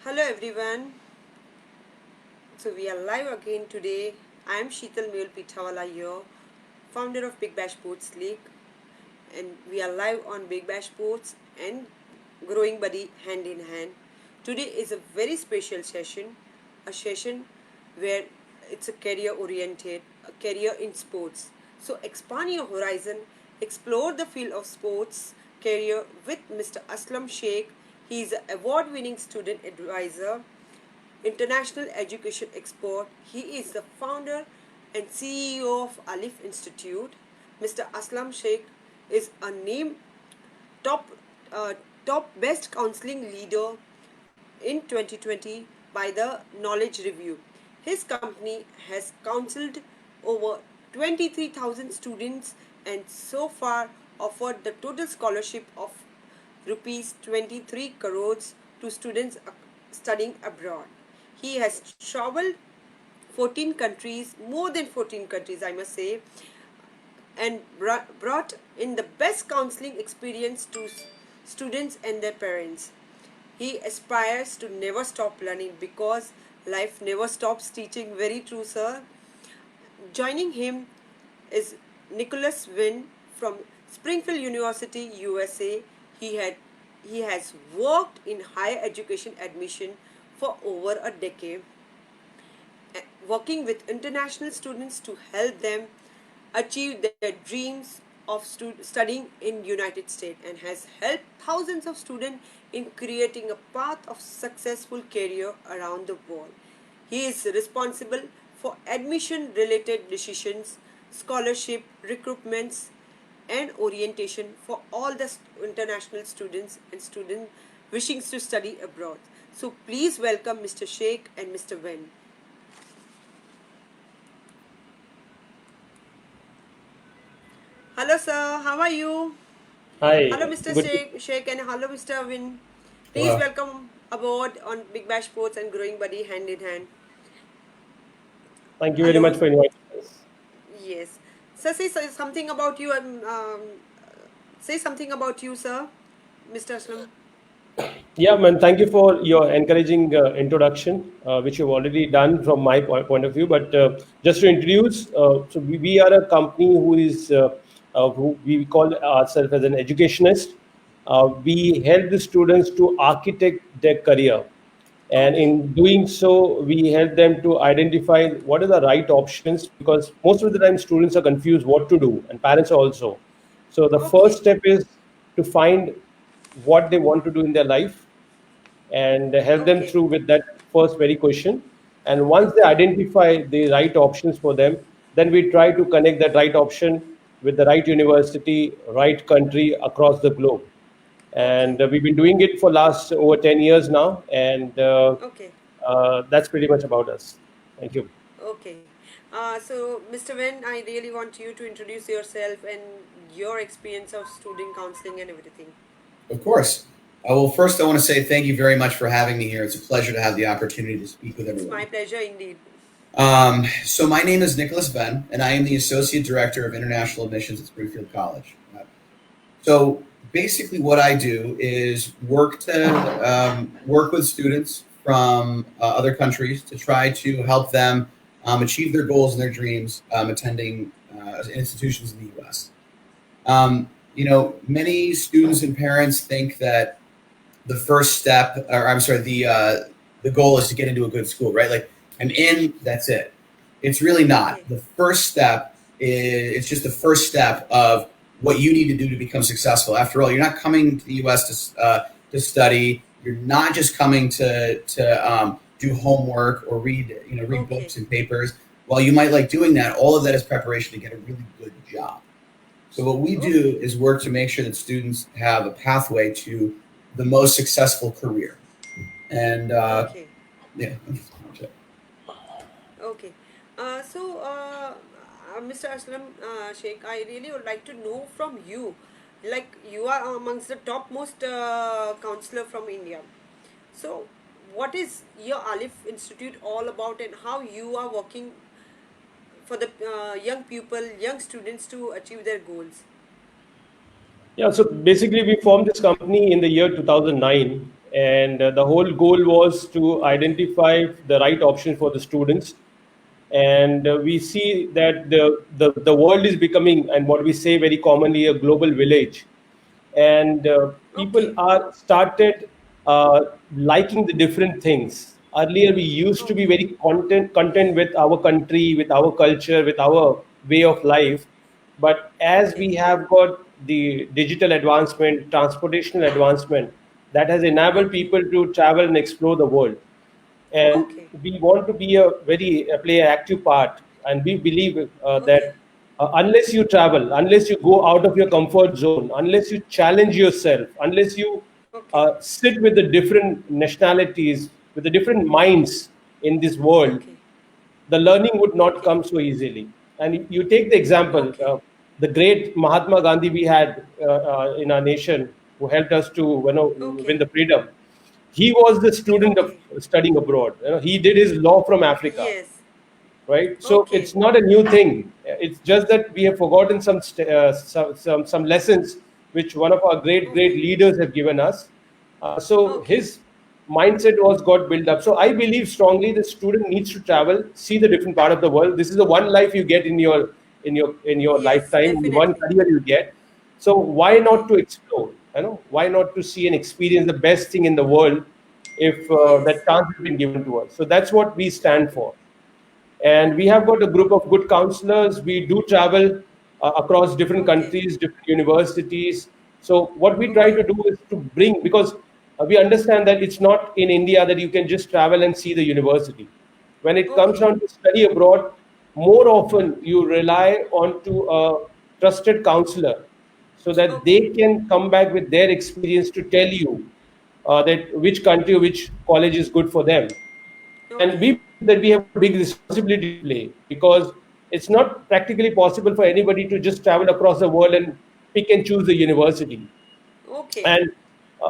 Hello everyone. So we are live again today. I am Sheetal Mule Pithawala here, founder of Big Bash Sports League, and we are live on Big Bash Sports and Growing Buddy hand in hand. Today is a very special session, a session where it's a career oriented, a career in sports. So expand your horizon, explore the field of sports career with Mr. Asslam Shaikh. He is an award winning student advisor, international education expert. He is the founder and CEO of Aliff Institute. Mr. Asslam Shaikh is a named top uh, top best counseling leader in 2020 by the Knowledge Review. His company has counseled over 23,000 students and so far offered the total scholarship of rupees 23 crores to students studying abroad. He has traveled 14 countries, more than 14 countries, I must say, and brought in the best counseling experience to students and their parents. He aspires to never stop learning because life never stops teaching. Very true, sir. Joining him is Nicholas Venn from Springfield University, USA. He had he has worked in higher education admission for over a decade, working with international students to help them achieve their dreams of studying in United States, and has helped thousands of students in creating a path of successful career around the world. He is responsible for admission related decisions, scholarship, recruitments, and orientation for all the international students and students wishing to study abroad. So please welcome Mr. Sheikh and Mr. Venn. Hello, sir. How are you? Hello, Hi, Mr. good. Sheikh, and hello, Mr. Win. Please Hello. welcome aboard on Big Bash Sports and Growing Buddy hand in hand. Thank you very Hello. much for inviting us. Yes. Sir, say something about you. Say something about you, sir, Mr. Aslam. Yeah, man, thank you for your encouraging introduction, which you've already done from my point of view. But just to introduce, we are a company who we call ourselves as an educationist. We help the students to architect their career. And Okay. in doing so, we help them to identify what are the right options because most of the time students are confused what to do, and parents are also. So the Okay. first step is to find what they want to do in their life and help them Okay. through with that first very question. And once they Okay. identify the right options for them, then we try to connect that right option with the right university, right country across the globe. Okay. And we've been doing it for last over 10 years now, and Okay. that's pretty much about us. Thank you. Okay. So, Mr. Wen, I really want you to introduce yourself and your experience of student counseling and everything. Of course. Well, first, I want to say thank you very much for having me here. It's a pleasure to have the opportunity to speak with It's my everyone. pleasure indeed. So, my name is Nicholas Venn, and I am the Associate Director of International Admissions at Springfield College. So, basically, what I do is work with students from other countries to try to help them achieve their goals and their dreams attending institutions in the U.S. Many students and parents think that the first step, or I'm sorry, the goal is to get into a good school, right? Like I'm in, that's it. It's really not. Okay. The first step is it's just the first step of what you need to do to become successful. After all, you're not coming to the U.S. To study. You're not just coming to do homework or read Okay. books and papers. While you might like doing that, all of that is preparation to get a really good job. So what we Okay. do is work to make sure that students have a pathway to the most successful career. And Okay. yeah, Okay. Mr. Aslam Sheikh, I really would like to know from you. Like, you are amongst the topmost counselor from India. So, what is your Alif Institute all about, and how you are working for the young people, young students to achieve their goals? Yeah, so basically, we formed this company in the year 2009, and the whole goal was to Okay. identify the right option for the students. And we see that the world is becoming, and what we say very commonly, a global village. And people Okay. are started liking the different things. Earlier we used to be Okay. very content with our country, with our culture, with our way of life. But as Okay. we have got the digital advancement, transportational advancement, that has enabled Okay. people to travel and explore the world. And Okay. we want to be a very play an active part, and we believe Okay. that unless you travel, unless you go out of your comfort zone, unless you challenge yourself, unless you Okay. sit with the different nationalities, with the different minds in this world, Okay. the learning would not Okay. come so easily. And you take the example, Okay. the great Mahatma Gandhi we had in our nation, who helped us to win Okay. the freedom. He was the student of Okay. studying abroad. He did his law from Africa, Yes. right? So Okay. it's not a new thing. It's just that we have forgotten some lessons which one of our great Okay. leaders have given us. So Okay. his mindset was got built up. So I believe strongly the student needs to travel, see the different part of the world. This is the one life you get in your Yes, lifetime, in one definitely. career you get. So why Okay. not to explore? Why not to see and experience the best thing in the world if Yes. that chance has been given to us? So that's what we stand Okay. for. And we Okay. have got a group of good counselors. We do travel across different Okay. countries, different universities. So what we try Okay. to do is to bring, because we understand that it's not in India that you can just travel and see the university. When it comes Okay. down to study abroad, more often you rely on to a trusted counselor, so that Okay. they can come back with their experience to tell you that which country, which college is good for them. And Okay. we believe that we have got a big responsibility to play, because it's not practically possible for anybody to just travel across the world and pick and choose the university. Okay. And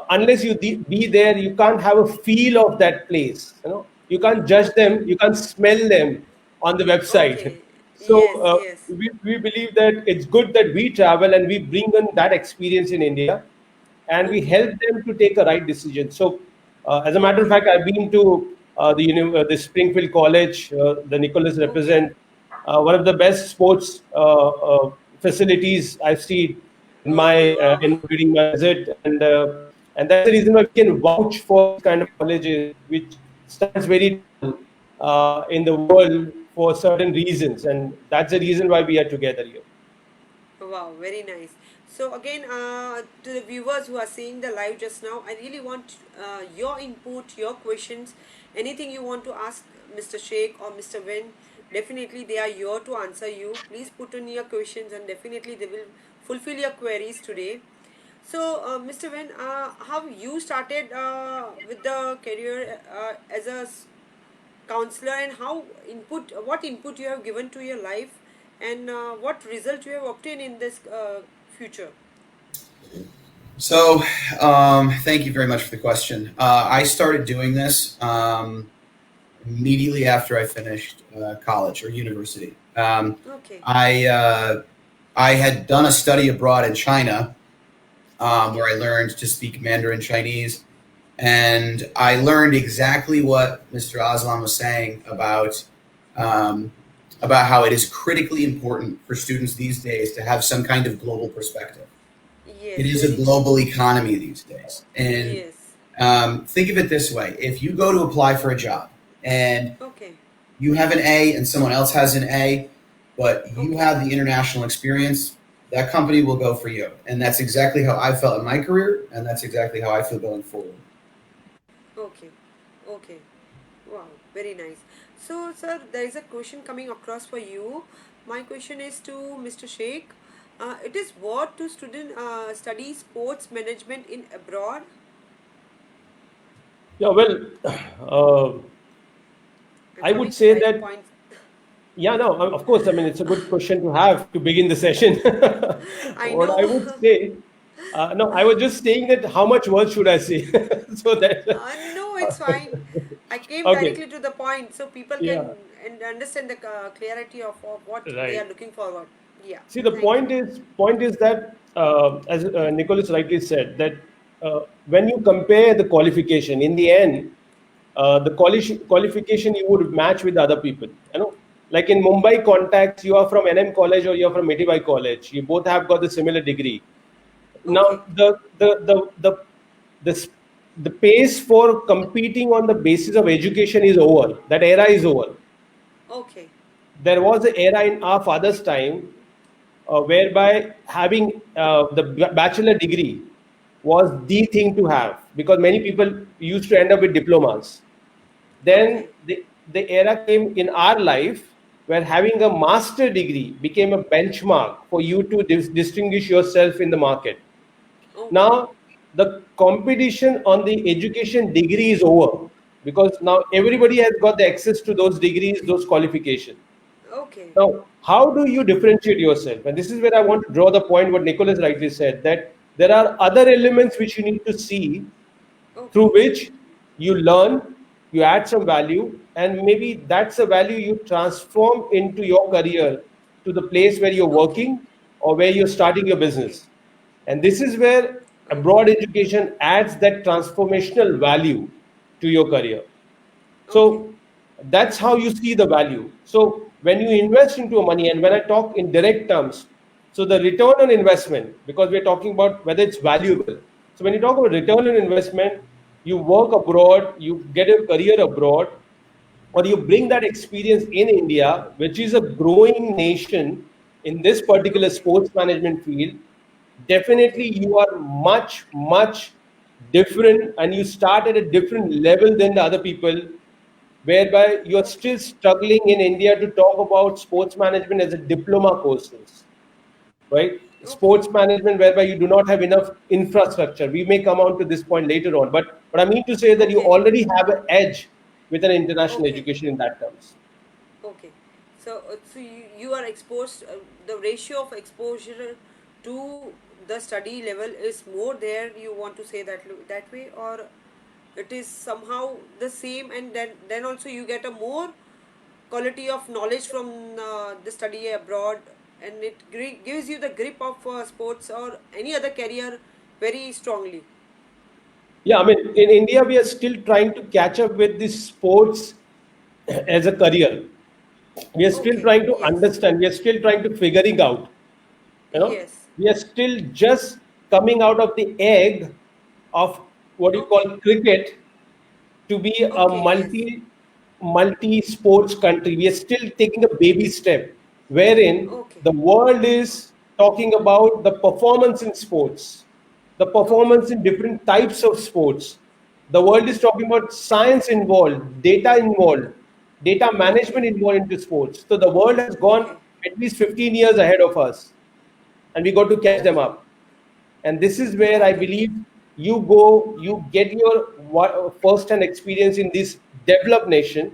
unless you be there, you can't have a feel of that place. You can't judge Okay. them, you can't smell them on the website. Okay. So Yes, yes. we believe that it's good that we travel and we bring in that experience in India, and we Okay. help them to take a right decision. So, as a matter of Okay. fact, I've been to the Springfield College, the Nicholas Okay. represent one of the best sports facilities I've seen in my Wow. during my visit, and that's the reason why we can vouch for these kind of colleges, which stands very tall in the world for certain reasons, and that's the reason why we are together here. Wow, very nice. So again, to the viewers who are seeing the live just now, I really want your input, your questions, anything you want to ask Mr. Sheikh or Mr. Venn. Definitely, they are here to answer you. Please put in your questions, and definitely they will fulfill your queries today. So, Mr. Venn, how you started with the career as a counselor, and how input what input you have given to your life, and what result you have obtained in this future. So, thank you very much for the question. I started doing this immediately after I finished college or university. Okay. I I had done a study abroad in China Okay. where I learned to speak Mandarin Chinese, and I learned exactly what Mr. Aslam was saying um, about how it is critically important for students these days to have some kind of global perspective. It Yes, is a very true. global economy these days, and Yes. think of it this way: if you go to apply for a job and Okay. you have an A and someone else has an A, but you Okay. have the international experience, that company will go for you. And that's exactly how I felt in my career, and that's exactly how I feel going forward. Okay. Okay. Wow, very nice. So, sir, there is a question coming across for you. My question is to Mr. Sheikh. It is what to student study sports management in abroad. Yeah, well, uh, I would According to say right that. points. Yeah, no, of course. I mean, it's a good question to have to begin the session. I What I know. would say, no, I was just saying that how much words should I say? So that, No, it's fine. I came okay, directly to the point so people yeah, can and understand the clarity of what they are right. looking forward. Yeah, See, the thank you. point is that, as Nicholas rightly said, that when you compare the qualification, in the end, the qualification you would match with other people. Like in Mumbai context, you are from NM College or you are from Mitibai College. You both have got the similar degree. Okay. Now, the, s- the pace for competing on the basis of education is over. That era is over. Okay. There was an era in our father's time whereby having the bachelor degree was the thing to have, because many people used to end up with diplomas. Then Okay. the era came in our life where having a master degree became a benchmark for you to distinguish yourself in the market. Okay. Now, the competition on the education degree is over, because now everybody has got the access to those degrees, those qualifications. Okay. Now, how do you differentiate yourself? And this is where I want to draw the point what Nicholas rightly said, that there are other elements which you need to see through Okay. which you learn, you add some value, and maybe that's a value you transform into your career to the place where you're Okay. working or where you're starting your Okay. business. And this is where Okay. abroad education adds that transformational value to your career. Okay. So that's how you see the value. So when you invest into a money, and when I talk in direct terms, so the return on investment, because we're talking about whether it's valuable. So when you talk about return on investment, you work abroad, you get a career abroad, or you bring that experience in India, which is a growing nation in this particular Okay. sports management field, Okay. definitely you are much, much different, and you start at a different level than the other people, whereby you're Okay. still struggling in India to talk about sports management as a diploma courses, right? Okay. Sports management, whereby you do not have enough infrastructure. We may come on to this point later on, but I mean to say that you Okay. already have an edge with an international Okay. education in that terms. Okay. So you are exposed, the ratio of exposure to the study level is more there, you want to say that way, or it is somehow the same, and then also you get a more quality of knowledge from the study abroad, and it gives you the grip of sports or any other career very strongly. Yeah, I mean, in India, we are still trying to catch up with this sports as a career. We are still Okay. trying to Yes. understand. We are still trying to figuring out. Yes. We are still just coming out of the egg of what you Okay. call cricket to be a Okay. Yes. multi sports country. We are still taking a baby step, wherein Okay. the world is talking about the performance in sports, the Okay. performance in different types of sports. The world is Okay. talking about science involved, data involved, data Okay. management involved into sports. So the world has gone Okay. at least 15 years ahead of us, and we got to catch them Okay. up. And this is where I Okay. believe you go, you get your first hand experience in this developed nation,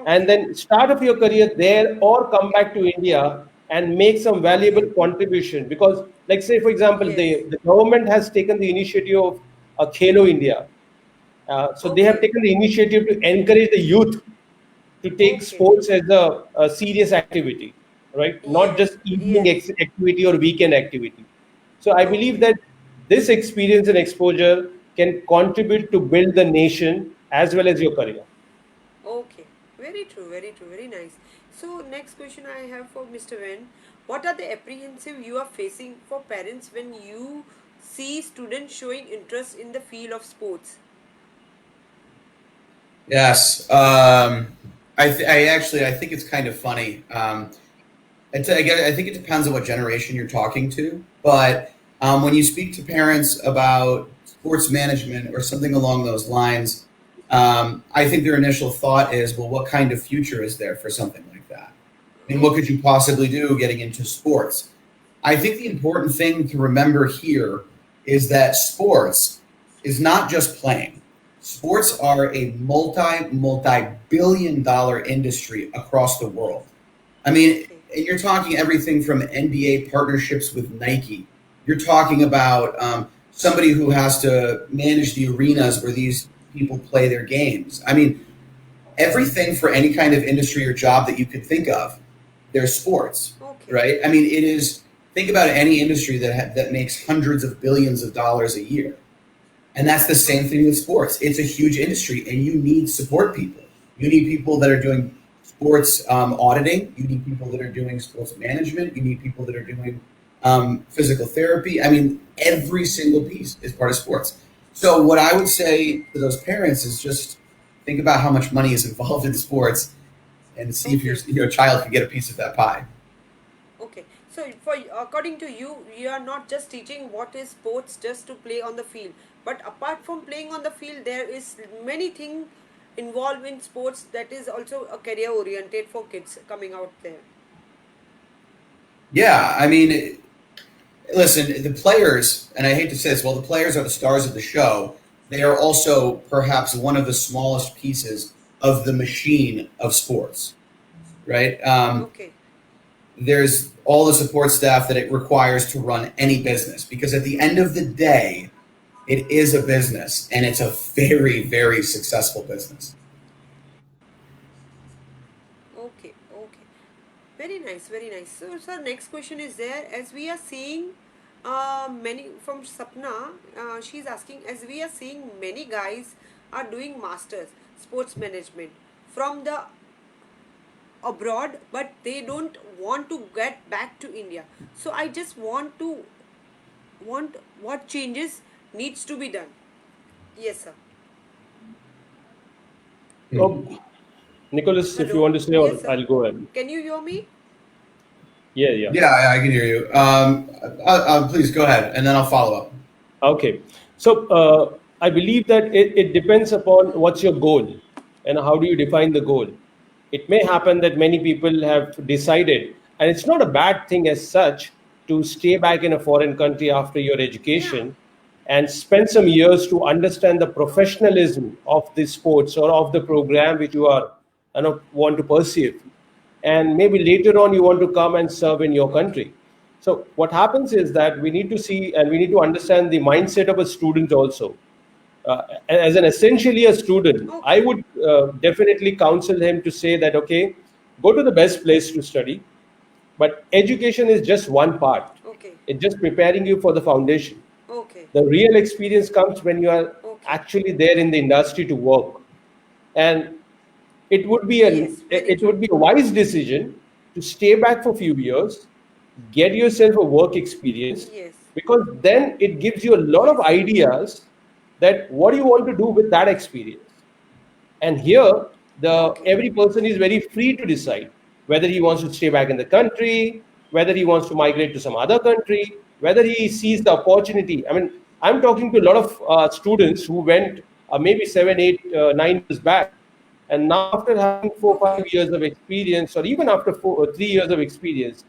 and Okay. then start off your career there or come back to India and make some valuable Okay. contribution. Because, like, say, for example, Yes. the government has taken the initiative of Khelo India. So they have Okay. taken the initiative to encourage the youth to take Okay. sports as a serious activity, right? Not Yes. just evening Yes. activity or weekend activity. So I believe Okay. that this experience and exposure can contribute to build the nation as well as your career. Okay. Very true. Very true. Very nice. So next question I have for Mr. Wen. What are the apprehensive you are facing for parents when you see students showing interest in the field of sports? Yes. I think it's kind of funny. I think it depends on what generation you're talking to, but when you speak to parents about sports management or something along those lines, I think their initial thought is, well, what kind of future is there for something like that? I mean, what could Okay. you possibly do getting into sports? I think the important thing to remember here is that sports is not just playing. Sports Okay. are a multi billion-dollar industry across the world. I mean, Okay. you're talking everything from NBA partnerships with Nike. You're talking about somebody who has to manage the arenas where these people play their games. I mean, everything for any kind of industry or job that you could think of, there's sports, Okay. right? I mean, it is. Think about any industry that makes hundreds of billions of dollars a year. And that's the same thing with sports. It's a huge industry, and you need support people. You need people that are doing sports auditing. You need people that are doing sports management. You need people that are doing physical therapy. I mean, every single piece is part of sports. So what I would say to those parents is just think about how much money is involved in sports and see if Okay. your child can get a piece of that pie. Okay. So for according to you, you are not just teaching what is sports just to play on the field, but apart from playing on the field, there is many things involved in sports that is also a career oriented for kids coming out there. Yeah, I mean, listen, the players, and I hate to say this, while the players are the stars of the show, they are also perhaps one of the smallest pieces of the machine of sports, right? Okay. There's all the support staff that it requires to run any business because at the end of the day, it is a business and it's a very, very successful business. Okay. Okay. Very nice, very nice. So, sir, next question is there. As we are seeing, many from Sapna, she's asking, as we are seeing many guys are doing masters sports management from the abroad, but they don't want to get back to India. So I just want what changes needs to be done. Yes, sir. Oh, Nicholas, if you Hello. want to say, Yes, or sir. I'll go ahead. Can you hear me? Yeah, yeah. Yeah, I can hear you. Please go ahead, and then I'll follow up. Okay. So I believe that it depends upon what's your goal and how do you define the goal. It may happen that many people have decided, and it's not a bad thing as such, to stay back in a foreign country after your Yeah. education and spend some years to understand the Okay. professionalism of the sports or of the program which you are, want to pursue, and maybe later on you want to come and serve in your Okay. country. So what happens is that we need to see and we need to understand the mindset of a student also. As an essentially a student, I Okay. would definitely counsel him to say that, okay, go to the best place to study, but education is just one part. Okay. It's just preparing you for the foundation. Okay. The real experience comes when you are Okay. actually there in the industry to work. And Yes, very it true. would be a wise decision to stay back for a few years, get yourself a work experience, Yes. because then it gives you a lot of Yes. ideas that what do you want to do with that experience. And here, the Okay. every person is very free to decide whether he wants to stay back in the country, whether he wants to migrate to some other country, whether he sees the opportunity. I mean, I'm talking to a lot of students who went maybe 7, 8, 9 years back, and now after having 4, Okay. 5 years of experience, or even after 3 years of experience,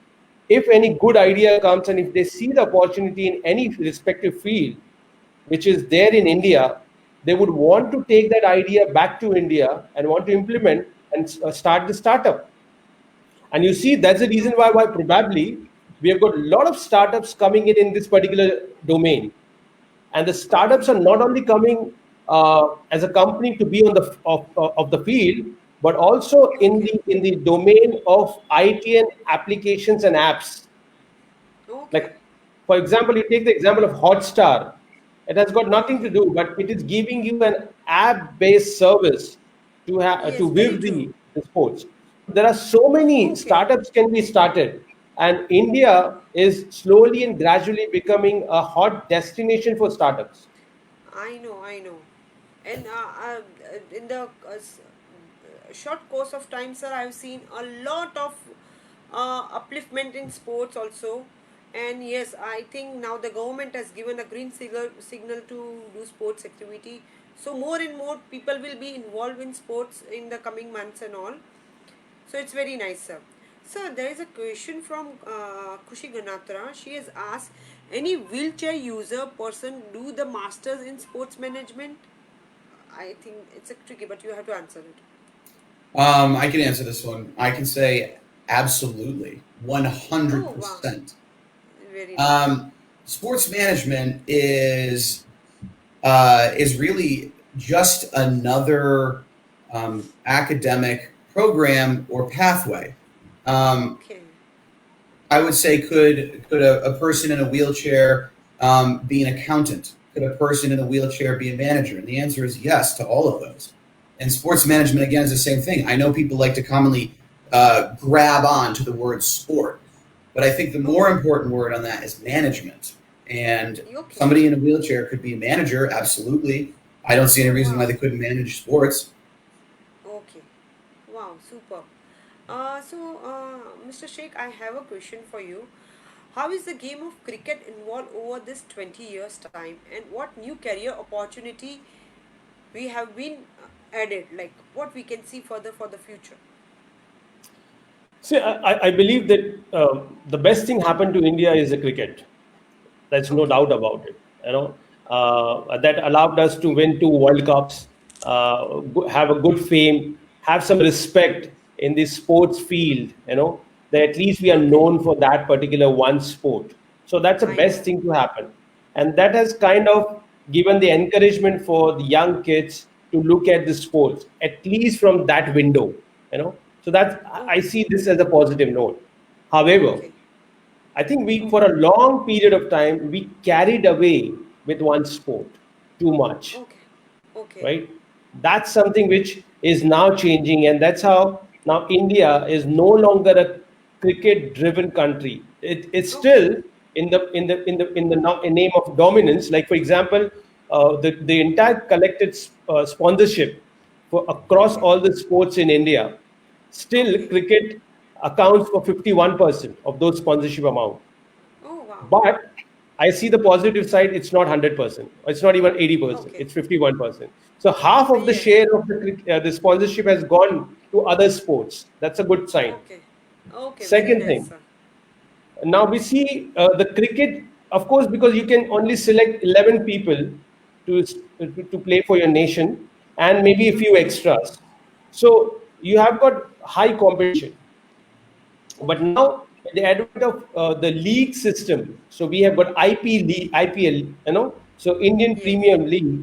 if any good idea comes and if they see the opportunity in any respective field, which is there in India, they would want to take that idea back to India and want to implement and start the startup. And you see, that's the reason why Okay. probably we have got a lot of startups coming in this particular domain. And the startups Okay. are not only coming as a company to be on of the field, but also Okay. in the domain of IT and applications and apps. Okay. Like, for example, you take the example of Hotstar. It has got nothing to Okay. do, but it is giving you an app-based service Yes, to very view true. the sports. There are so many Okay. startups can be started, and India is slowly and gradually becoming a hot destination for startups. I know, I know. And in the short course of time, sir, I've seen a lot of upliftment in sports also. And yes, I think now the government has given a green signal to do sports activity. So more and more people will be involved in sports in the coming months and all. So it's very nice, sir. Sir, there is a question from Kushi Ganatra. She has asked, any wheelchair user person do the masters in sports management? I think it's a tricky, but you have to answer it. I can answer this one. I can say absolutely, Oh, wow. 100%. Very nice. Um, Sports management is really just another academic program or pathway. Um, Okay. I would say, could a person in a wheelchair be an accountant, could a person in a wheelchair be a manager? And the answer is yes to all of those. And sports management, again, is the same thing. I know people like to commonly grab on to the word sport, but I think the more important word on that is management. And Okay. somebody in a wheelchair could be a manager, absolutely. I don't see any reason why Wow. they couldn't manage sports. Okay. Wow. Super. Mr. Sheikh, I have a question for you. How is the game of cricket involved over this 20 years time, and what new career opportunity we have been added? Like what we can see further for the future? See, I believe that the best thing happened to India is the cricket. There's no Okay. doubt about it. That allowed us to win 2 World Cups, have a good fame, have some respect in the sports field. That at least we are Okay. known for that particular one sport. So that's the I know. best thing to happen, and that has kind of given the encouragement for the young kids to look at the sports at least from that window. So that's I Okay. see this as a positive note. However, Okay. I think for a long period of time, we carried away with one sport too much, Okay. Okay. right? That's something which is now changing, and that's how now India is no longer a cricket-driven country. It's Okay. still in name of dominance. Like for example, the entire collected sponsorship for across Okay. all the sports in India, still Okay. cricket accounts for 51% of those sponsorship amount. Oh wow. But I see the positive side, it's not 100%. It's not even 80%. Okay. It's 51%. So half of the Yes. share of the sponsorship has gone to other sports. That's a good sign. Okay. Okay. Very Second nice, thing, sir. now we see the cricket, of course, because you can only select 11 people to play for your nation and maybe a few Okay. extras. So you have got high competition. But Okay. now with the advent of the league system, so we have got IPL, so Indian Yes. Premium League.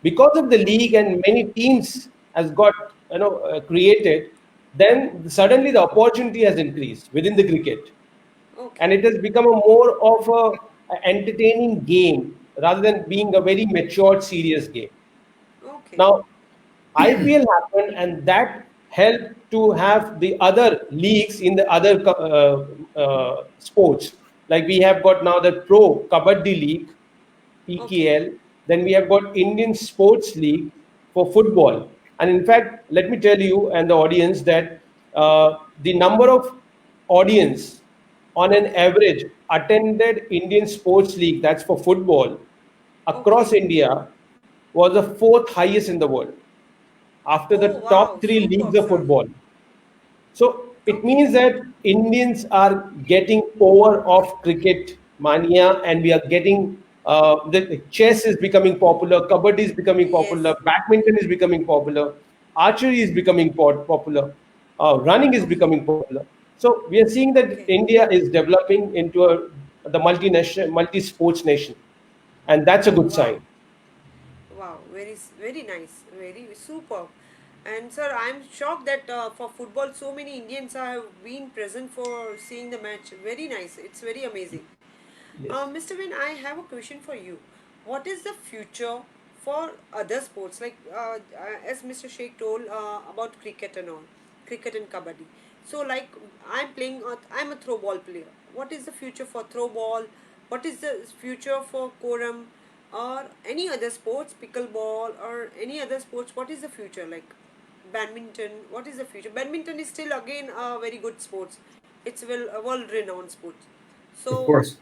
Because of the league Okay. and many teams has got created, then suddenly the opportunity has increased within the cricket, Okay. and it has become a more of a entertaining game rather than being a very matured, serious game. Okay. Now, IPL happened, and that helped to have the other leagues in the other sports. Like we have got now the Pro Kabaddi League, Okay. PKL. Then we have got Indian Sports League for football. And in fact, let me tell you and the audience that the number of audience on an Okay. average attended Indian Sports League, that's for football, across Okay. India was the fourth highest in the world after Oh the wow. top three leagues Superb, of sir. football. So it Okay. means that Indians are getting over of cricket mania, and we are getting the chess is becoming popular, kabaddi is becoming popular, Yes. badminton is becoming popular, archery is becoming popular, running is Okay. becoming popular. So we are seeing that Okay. India is developing into the multinational, multi-sports nation, and that's a Oh good wow. sign. Wow, very nice, very superb. And sir, I'm shocked that for football, so many Indians have been present for seeing the match. Very nice. It's very amazing. Yes. Mr. Vin, I have a question for you. What is the future for other sports? Like as Mr. Sheikh told about cricket and all, cricket and kabaddi. So like I'm playing, I'm a throw ball player. What is the future for throw ball? What is the future for quorum or any other sports, pickleball or any other sports? What is the future like? Badminton. What is the future? Badminton is still again a very good sports. It's well a world renowned sports. Of So course.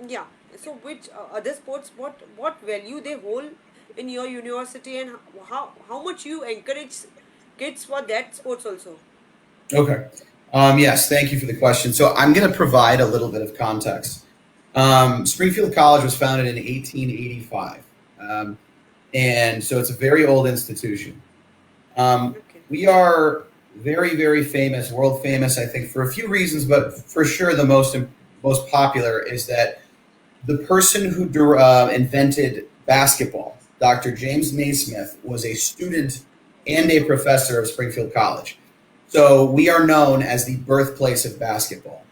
yeah. So which other sports? What value they hold in your university, and how much you encourage kids for that sports also? Okay. Yes, thank you for the question. So I'm going to provide a little bit of context. Springfield College was founded in 1885. And so it's a very old institution. Okay. We are very, very famous, world famous, I think, for a few reasons, but for sure the most popular is that the person who invented basketball, Dr. James Naismith, was a student and a Okay. professor of Springfield College. So we are known as the birthplace of basketball.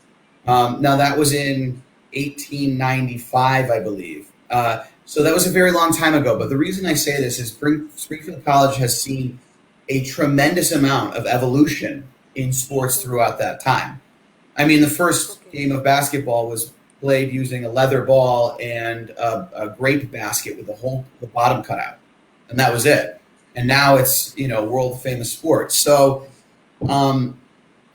Now that was in 1895, I believe. So that was a very long time ago. But the reason I say this is Springfield College has seen a tremendous amount of evolution in sports throughout that time. I mean, the first Okay. game of basketball was played using a leather ball and a grape basket with the bottom cut out, and that was it. And now it's world famous sports. So um,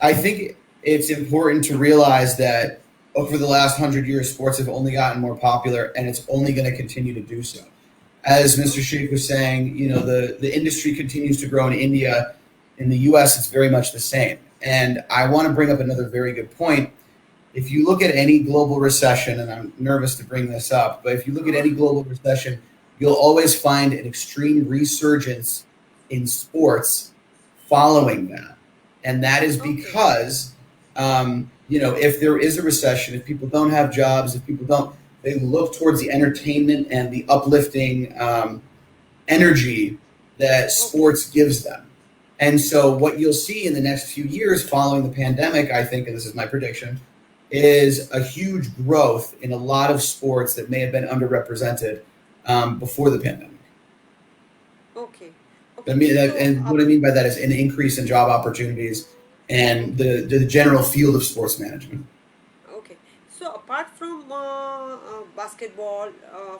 I think it's important to realize that over the last 100 years, sports have only gotten more popular, and it's only going to continue to do so. As Mr. Sheikh was saying, the industry continues to grow in India. In the U.S., it's very much the same. And I want to bring up another very good point. If you look at any global recession, and I'm nervous to bring this up, but if you look at any global recession, you'll always find an extreme resurgence in sports following that. And that is Okay. because, if there is a recession, if people don't have jobs, if people don't, they look towards the entertainment and the uplifting energy that sports gives them. And so what you'll see in the next few years following the pandemic, I think, and this is my prediction, is a huge growth in a lot of sports that may have been underrepresented before the pandemic. Okay. I Okay. mean, So, and what I mean by that is an increase in job opportunities and the general field of sports management. okay. So apart from basketball,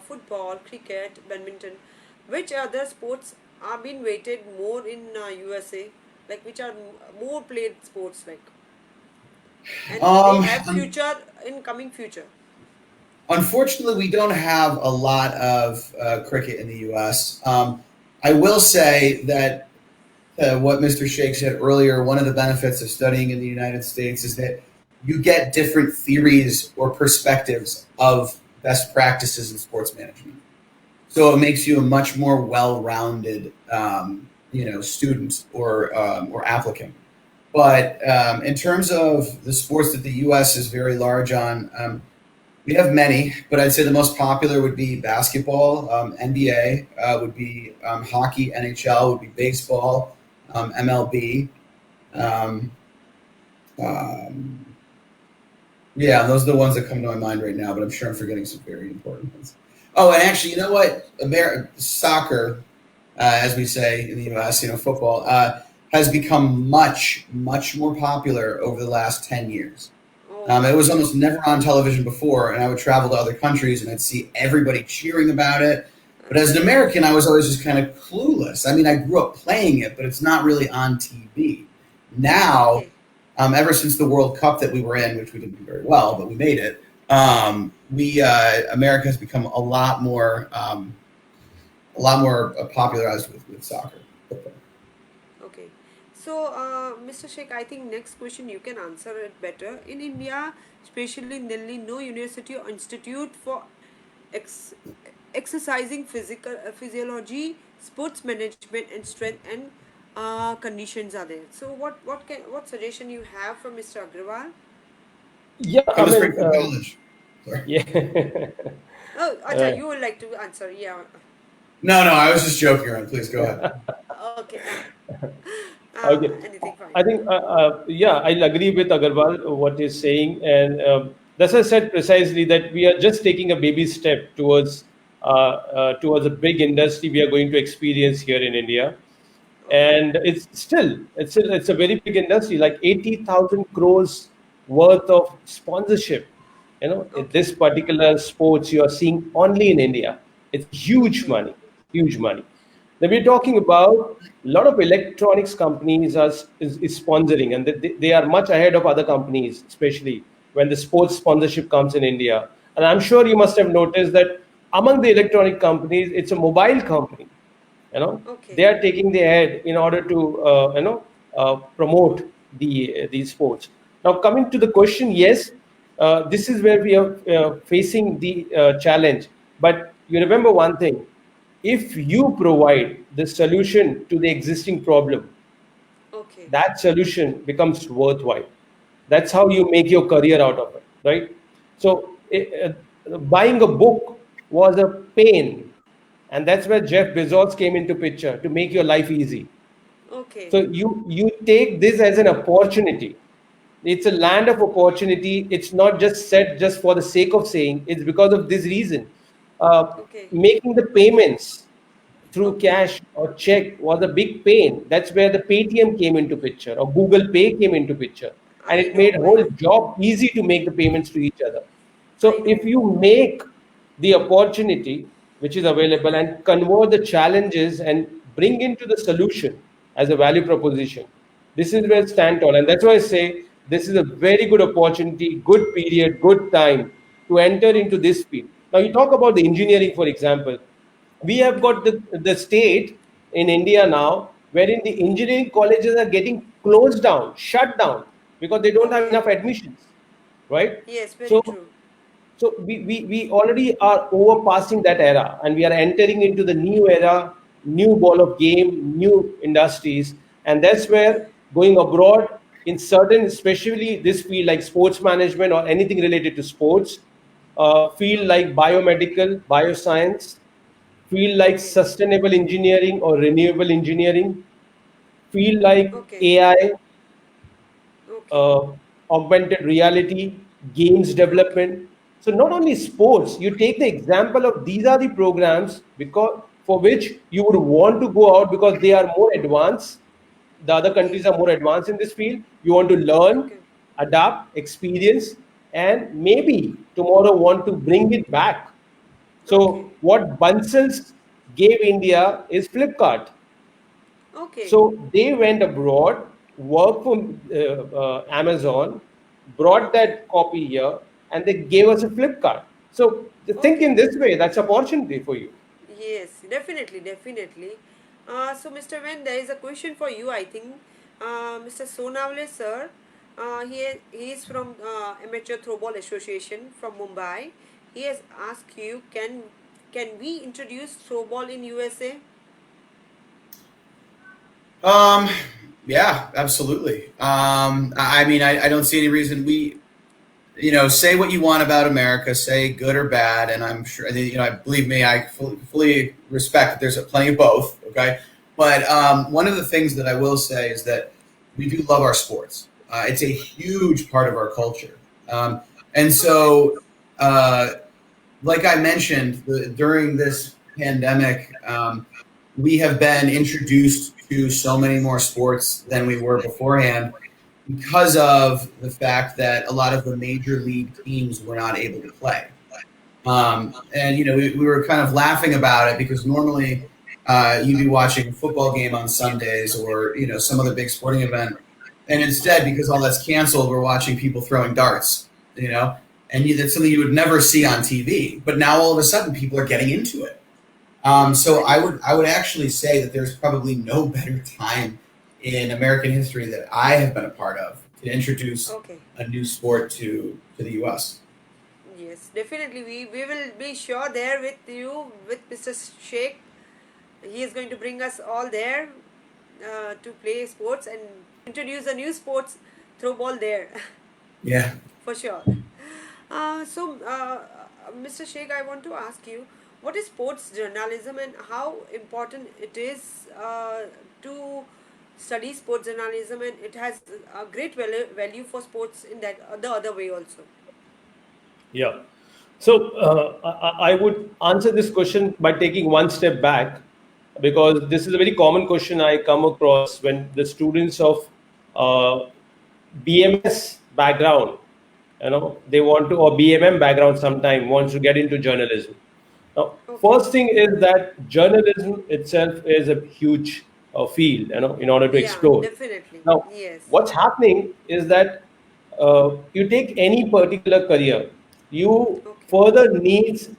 football, cricket, badminton, which other sports are being weighted more in USA? Like which are more played sports like, and they Um, have un- future in coming future. Unfortunately, we don't have a lot of cricket in the U.S. I will say that what Mr. Sheikh said earlier, one of the benefits of studying in the United States is that you get different theories or perspectives of best practices in sports management. So it makes you a much more well-rounded, student or applicant. But in terms of the sports that the U.S. is very large on, we have many, but I'd say the most popular would be basketball, NBA, would be hockey, NHL, would be baseball, MLB. Um, um, yeah, those are the ones that come to my mind right now, but I'm sure I'm forgetting some very important ones. Oh, and actually, you know what? Soccer, as we say in the U.S., football, has become much, much more popular over the last 10 years. Oh, It was almost never on television before, and I would travel to other countries and I'd see everybody cheering about it. But as an American, I was always just kind of clueless. I mean, I grew up playing it, but it's not really on TV. Now, okay. ever since the World Cup that we were in, which we didn't do very well, but we made it, we America has become a lot more popularized with soccer. Okay. So, Mr. Sheikh, I think next question you can answer it better. In India, especially in Delhi, no university or institute for ex- exercising physiology, sports management, and strength and conditions are there. So, what suggestion you have from Mr. Agrawal? Yeah, Come I to mean, Springfield College. Sorry. yeah. Oh, Acha, uh, you would like to answer? Yeah. No, I was just joking around. Please go ahead. Okay. Okay. Anything fine. I think, yeah, I'll agree with Agarwal what he's saying, and that's I said precisely that we are just taking a baby step towards a big industry we are going to experience here in India, Okay. and it's a very big industry, like 80,000 crores worth of sponsorship. Okay. This particular sports you are seeing only in India. It's huge Okay. money, huge money. Then we're talking about a lot of electronics companies is sponsoring, and they are much ahead of other companies, especially when the sports sponsorship comes in India. And I'm sure you must have noticed that among the electronic companies, it's a mobile company. Okay. They are taking the head in order to promote these sports. Now, coming to the question, yes, this is where we are facing the challenge. But you remember one thing: if you provide the solution to the existing problem, Okay. that solution becomes worthwhile. That's how you make your career out of it, right? So, buying a book was a pain, and that's where Jeff Bezos came into picture to make your life easy. Okay. So you take this as an opportunity. It's a land of opportunity. It's not just said just for the sake of saying. It's because of this reason. Okay. making the payments through Okay. cash or check was a big pain. That's where the Paytm came into picture or Google Pay came into picture, and I it made know. whole job easy to make the payments to each other. I So if know. you make the opportunity which is available and convert the challenges and bring into the solution as a value proposition, this is where Okay. stand tall. And that's why I say this is a very good opportunity, good period, good time to enter into Okay. this field. Now you talk about the engineering, for example. We have Okay. got the state in India now wherein the engineering colleges are getting closed down, shut down because they don't have Okay. enough admissions, right? Yes, very So true. we already are overpassing that era and we are entering into the new era, new ball of game, new industries. And that's Okay. where going abroad in certain, especially this field like sports management or anything related to sports, field like biomedical, bioscience, field like Okay. sustainable engineering or renewable engineering, field like Okay. AI, Okay. uh, augmented reality, games Okay. development. So not only sports, you take the example of these are the programs because for which you would want to go out because they are more advanced. The other Okay. countries are more advanced in this field. You want to learn, Okay. adapt, experience, and maybe tomorrow want to bring it back. Okay. So what Bunsel's gave India is Flipkart. Okay. So they went abroad, worked for Amazon, brought Okay. that copy here, and they gave us a Flipkart. So think Okay. in this way, that's opportunity for you. Yes, definitely, definitely. So, Mr. Venn, there is a question for you, I think. Mr. Sonawale, sir, he is from Amateur Throwball Association from Mumbai. He has asked you, can we introduce throwball in USA? Um, yeah, absolutely. I mean, I don't see any reason say what you want about America, say good or bad, and I'm sure, believe me, I fully respect that there's plenty of both. Okay, but one of the things that I will say is that we do love our sports. It's a huge part of our culture, and Okay. so, like I mentioned, during this pandemic, we have been introduced to so many more sports than we were beforehand because of the fact that a lot of the major league teams were not able to play. And we were kind of laughing about it because normally you'd be watching a football game on Sundays or some other big sporting event, and instead, because all that's canceled, we're watching people throwing darts. And that's something you would never see on TV. But now all of a sudden, people are getting into it. Yes, So very. I would actually say that there's probably no better time in American history that I have been a part of to introduce Okay. a new sport to the U.S. Yes, definitely. We will be sure there with you, with Mr. Sheikh. He is going to bring us all there to play sports and introduce a new sports throw ball there Yeah. for sure. Mr. Sheikh, I want to ask you, what is sports journalism and how important it is to study sports journalism, and it has a great value for sports in that the other way also. Yeah. So I would answer this question by taking one step back because this is a very common question I come across when the students of uh, BMS background, they want to, or BMM background sometime wants to get into journalism. Now, Okay. first thing is that journalism itself is a huge field, in order to Yeah, explore. definitely. Now, Yes. what's happening is that you take any particular career, you Okay. further needs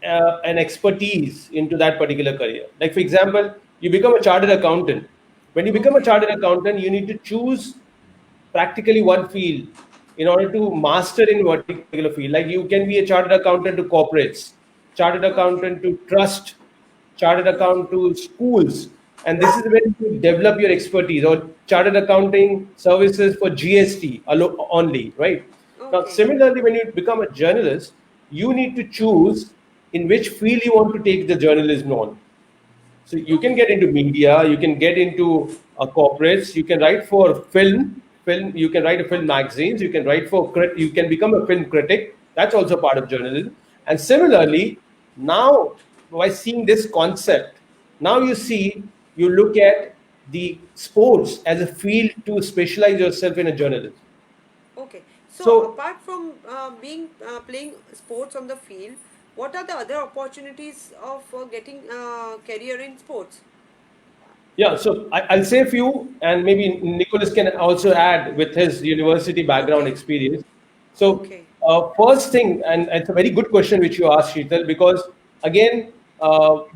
an expertise into that particular career. Like, for example, you become a chartered accountant. When you become a Okay. chartered accountant, you need to choose practically one field in order to master in one particular field. Like you can be a chartered accountant to corporates, chartered Okay. accountant to trust, chartered Okay. accountant to schools. And this is where you develop your expertise or chartered accounting services for GST only, right? Now, Okay. similarly, when you become a journalist, you need to choose in which field you want to take the journalism on. So you can Okay. get into media, you can get into corporates, you can write for film. You can write a film Okay. magazines, you can become a film critic. That's also part of journalism. And Okay. similarly, Now, by seeing this concept, now you look at the sports as a field to specialize yourself in a journalism. Okay. So So apart from being playing sports on the field, what are the other opportunities of getting career in sports? yeah, so I'll say a few, and maybe Nicholas can also add with his university background Okay. experience. So, Okay. first thing, and it's a very good question which you asked, Sheetal, because again,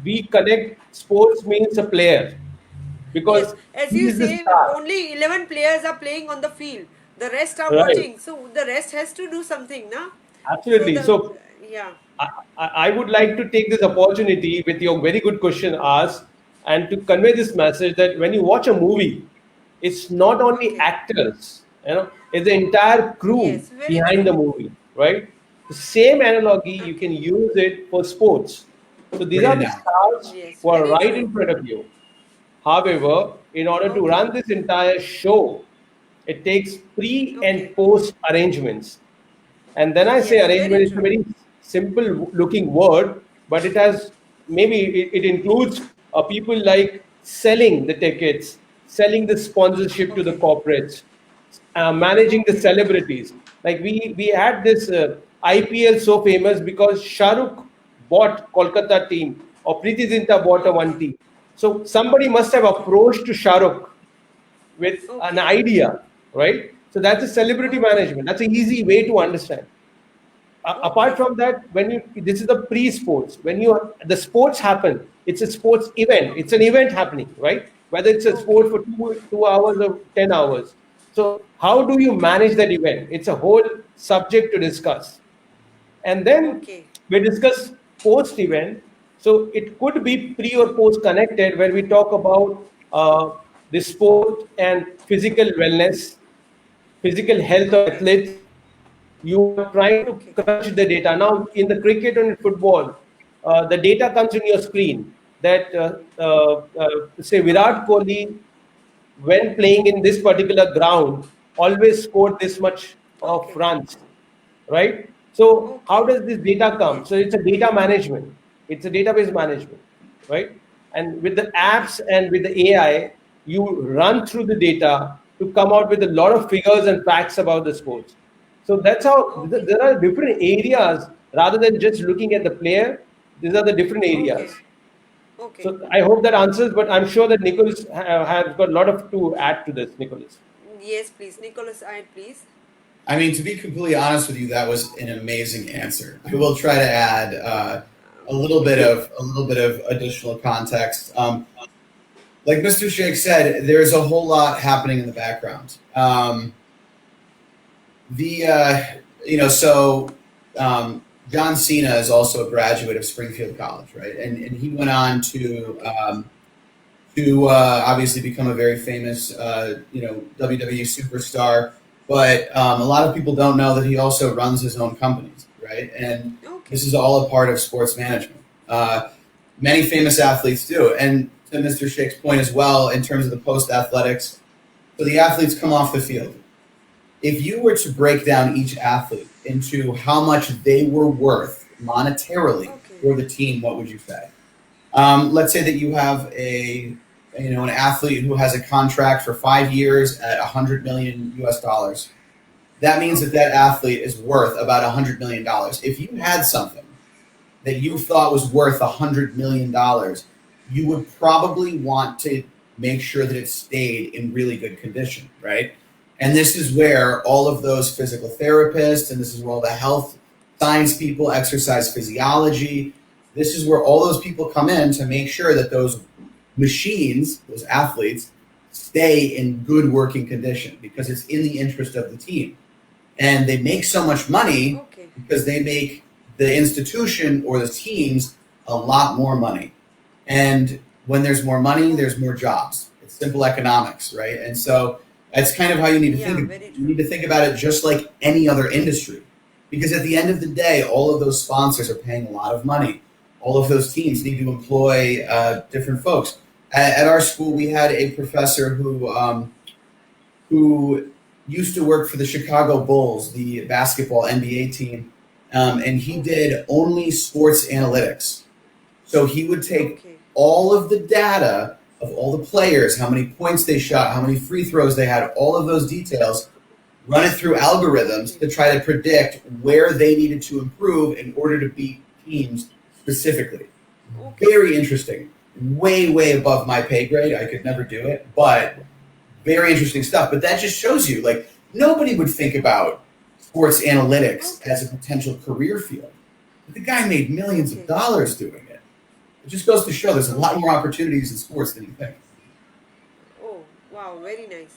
we connect sports means a player Yes, because as he you is the say, star, only 11 players are playing on the field. The rest are right? watching. So the rest has to do something, na? So Absolutely. the So, yeah. I would like to take this opportunity with your very good question asked and to convey this message that when you watch a movie, it's not only Okay. actors, it's the entire crew Yes, very behind true. the movie, right? The same analogy, you can Okay. use it for sports. So these Great are the analogy. stars Yes, who are very right true. in front of you. However, in order to Okay. run this entire show, it takes pre Okay. and post arrangements. And then I say Yes, very arrangement is a true. very simple looking word, but it has maybe it includes people like selling the tickets, selling the sponsorship to the Okay. corporates, managing the Okay. celebrities. Like we had this IPL so famous because Shah Rukh bought Kolkata team or Preeti Zinta bought a one Okay. team. So somebody must have Okay. approached to Shah Rukh with an Okay. idea, right? So that's a celebrity Okay. management. That's an easy way to understand. Apart Okay. from that, when you this is the pre-sports. When you the sports happen, it's a sports event. It's an event happening, right? Whether it's a sport Okay. for 2 hours or 10 hours. So how do you manage that event? It's a whole subject to discuss. And then Okay. we discuss post event. So it could be pre or post connected where we talk about the sport and physical wellness, physical health of Okay. athletes. You are trying to Okay. crunch the data. Now, in the cricket and football, the data comes in your screen that, say, Virat Kohli, when playing in this particular ground, always scored this much of Okay. runs, right? So how Okay. does this data come? Yes. So it's a data management. It's a database management, right? And with the Okay. apps and with the AI, you run through the data to come out with a lot of figures and facts about the sports. So that's how Okay. there are different areas rather than just looking at the player. These are the different Okay. areas. Okay. So I hope that answers, but I'm sure that Nicholas has got a lot of to add to this, Nicholas. Yes, please. Nicholas, I please. I mean, to be completely honest with you, that was an amazing answer. I will try to add a little bit of additional context. Like Mr. Sheikh said, there's a whole lot happening in the background. The so John Cena is also a graduate of Springfield College, right? And he went on to obviously become a very famous WWE superstar. But a lot of people don't know that he also runs his own companies, right? And Okay. this is all a part of sports management. Many famous athletes do, and to Mr. Sheikh's point as well, in terms of the post athletics, so the athletes come off the field. If you were to break down each athlete into how much they were worth monetarily Okay. for the team, what would you say? Let's say that you have an athlete who has a contract for 5 years at 100 million US dollars. That means that Okay. that athlete is worth about 100 million dollars. If you had something that you Okay. thought was worth $100 million, you would probably want to make sure that it stayed in really good condition, right? And this is where all of those physical therapists, and this is where all the health science people, exercise physiology, this is where all those people come in to make sure that those machines, those athletes, stay in good working condition because it's in the interest of the team. And they make so much money Okay. because they make the institution or the teams a lot more money. And when there's more money, there's more jobs. It's simple economics, right? And so that's kind of how you need to think Yeah, about it. very You true. need to think about it just like any other industry. Because at the end of the day, all of those sponsors are paying a lot of money. All of those teams need to employ different folks. At our school, we had a professor who used to work for the Chicago Bulls, the basketball NBA team, and he did only sports analytics. So he would take Okay. all of the data of all the players, how many points they shot, how many free throws they had, all of those details, run it through algorithms to try to predict where they needed to improve in order to beat teams specifically. Okay. Very interesting. Way, way above my pay grade. I could never do it, but very interesting stuff. But that just shows you, like, nobody would think about sports analytics Okay. as a potential career field. But the guy made millions Okay. of dollars doing it. It just goes to show there's a lot more opportunities in sports than you think. Oh, wow, very nice.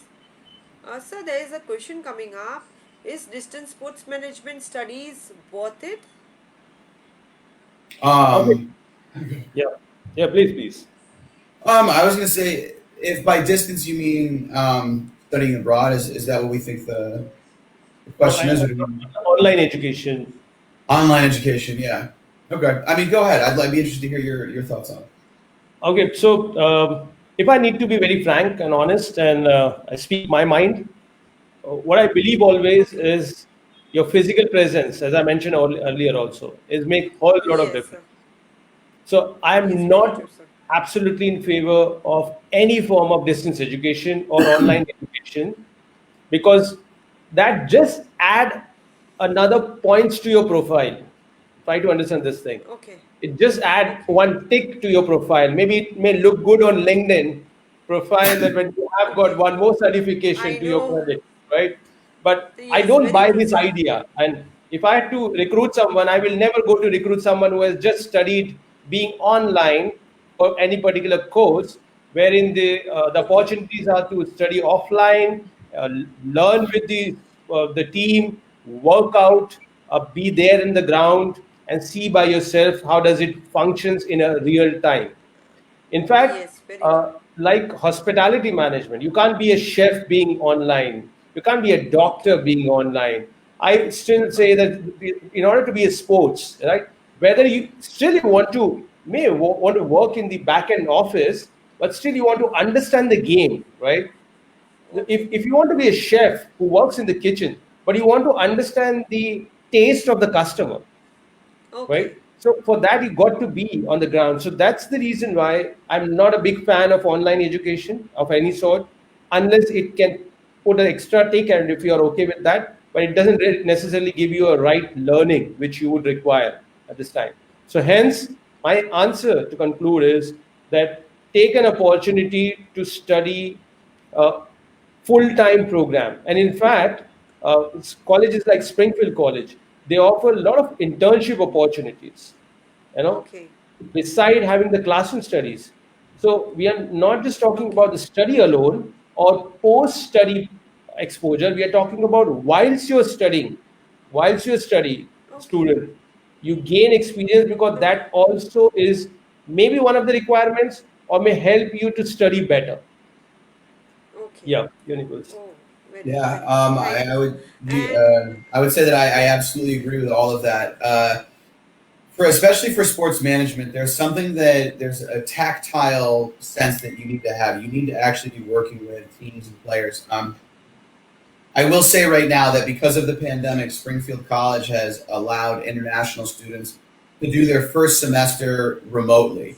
Sir, there is a question coming up. Is distance sports management studies worth it? Okay. Um, Yeah. Yeah, please, please. I was going to say, if by distance you mean studying abroad, is that what we think the No, question is? Or do we online education. online education? Yeah. Okay. I mean, go ahead. I'd be interested to hear your thoughts on it. Okay, so if I need to be very frank and honest and I speak my mind, what I believe always Okay. is your physical presence, as I mentioned earlier also, is make whole lot of Yes, sir. difference. So Yes, I'm very true, not sir. absolutely in favor of any form of distance education or online education because that just add another points to your profile. Try to understand this thing. Okay. It just add Okay. one tick to your profile. Maybe it may look good on LinkedIn profile that when you have got Okay. one more certification I to your know. credit, right? But I Yes, don't very buy true, this sir. idea. And if I had to recruit someone, I will never go to recruit someone who has just studied being online for any particular course, wherein the Okay. opportunities are to study offline, learn with the team, work out, be there in the ground, and see by yourself how does it functions in a real time. In fact, Yes, very true. like hospitality management, you can't be a chef being online. You can't be a doctor Okay. being online. I still say Okay. that in order to be a sports, right? Whether you still you want to want to work in the back end office, but still you want to understand the game, right? Okay. If you want to be a chef who works in the kitchen, but you want to understand the taste of the customer, Okay. right? So for that, you got to be on the ground. So that's the reason why I'm not a big fan of online education of any sort, unless it can put an extra take and if you are okay with that, but it doesn't necessarily give you a right learning which you would require at this time. So hence, my answer to conclude is that take an opportunity to study uh, full-time program. And in fact, colleges like Springfield College, they offer a lot of internship opportunities, you know, Okay. beside having the classroom studies. So we are not just talking Okay. about the study alone or post-study exposure. We are talking about whilst you're studying, Okay. student, you gain experience because Okay. that also is maybe one of the requirements or may help you to study better. Okay. Yeah, universe. Oh, very, Yeah, very true. Thank I you. would And I would say that I yes. absolutely agree with all of that. For especially for sports management, there's a tactile sense that you need to have. You need to actually be working with teams and players. I will say right now that because of the pandemic, Springfield College has allowed international students to do their first semester remotely.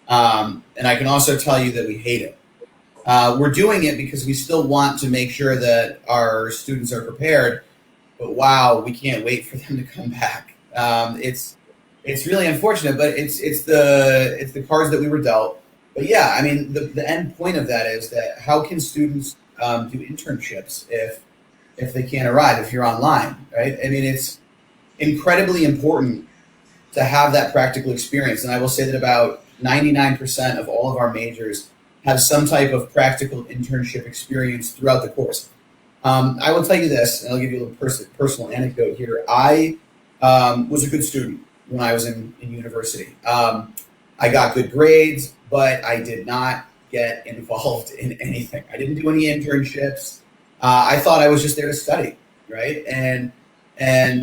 And I can also tell you that we hate it. We're doing it because we still want to make sure that our students are prepared. But wow, we can't wait for them to come back. It's really unfortunate, but it's the cards that we were dealt. But yeah, I mean, the end point of that is that how can students do internships if they can't arrive if you're online, right? I mean, it's incredibly important to have that practical experience. And I will say that about 99% of all of our majors have some type of practical internship experience throughout the course. I will tell you this, and I'll give you a little personal anecdote here. I was a good student when I was in university. I got good grades, but I did not get involved in anything. I didn't do any internships. I thought I was just there to study, right? And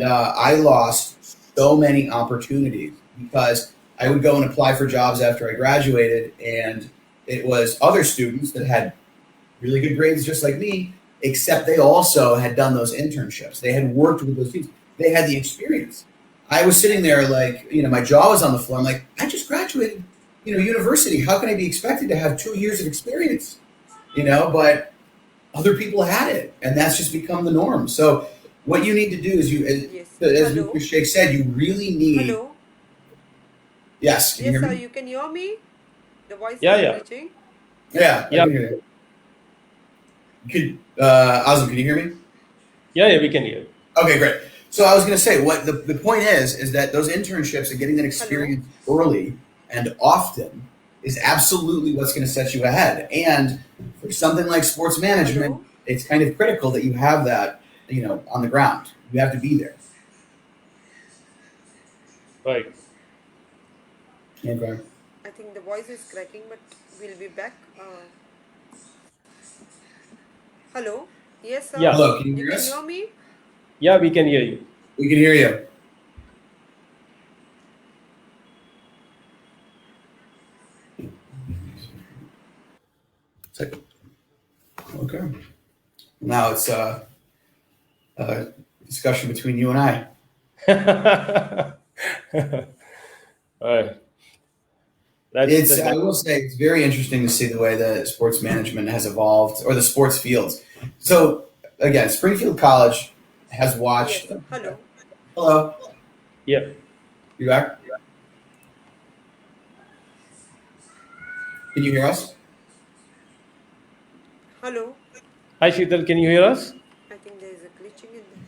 I lost so many opportunities because I would go and apply for jobs after I graduated, and it was other students that had really good grades just like me, except they also had done those internships. They had worked with those teams. They had the experience. I was sitting there like, my jaw was on the floor. I'm like, I just graduated, university. How can I be expected to have 2 years of experience? But other people had it, and that's just become the norm. So what you need to do is Yes. as Mr. Hello. Sheikh said, you really need. Hello. Yes, can you Yes, hear sir. me? You can hear me. The voice Yeah, is yeah, glitching. Yeah, I yeah, can hear you. Azam, can you hear me? yeah, yeah. We can hear. Okay, great. So I was going to say, what the point is that those internships and getting that Hello. experience early and often is absolutely what's going to set you ahead. And for something like sports management, Hello. it's kind of critical that you have that, on the ground. You have to be there. Right. Okay. I think the voice is cracking, but we'll be back. Hello. Yes, sir. Yeah, Hello, can you You hear can hear us? me. yeah. We can hear you. We can hear you. Okay. Now it's a discussion between you and I. Right. That's It's I that. will say it's very interesting to see the way that sports management has evolved, or the sports fields. So again, Springfield College has watched. Yes. Hello. Hello, Yeah. you back? Can you hear us? Hello. Hi, Sheetal. Can you hear us? I think there is a glitching in there.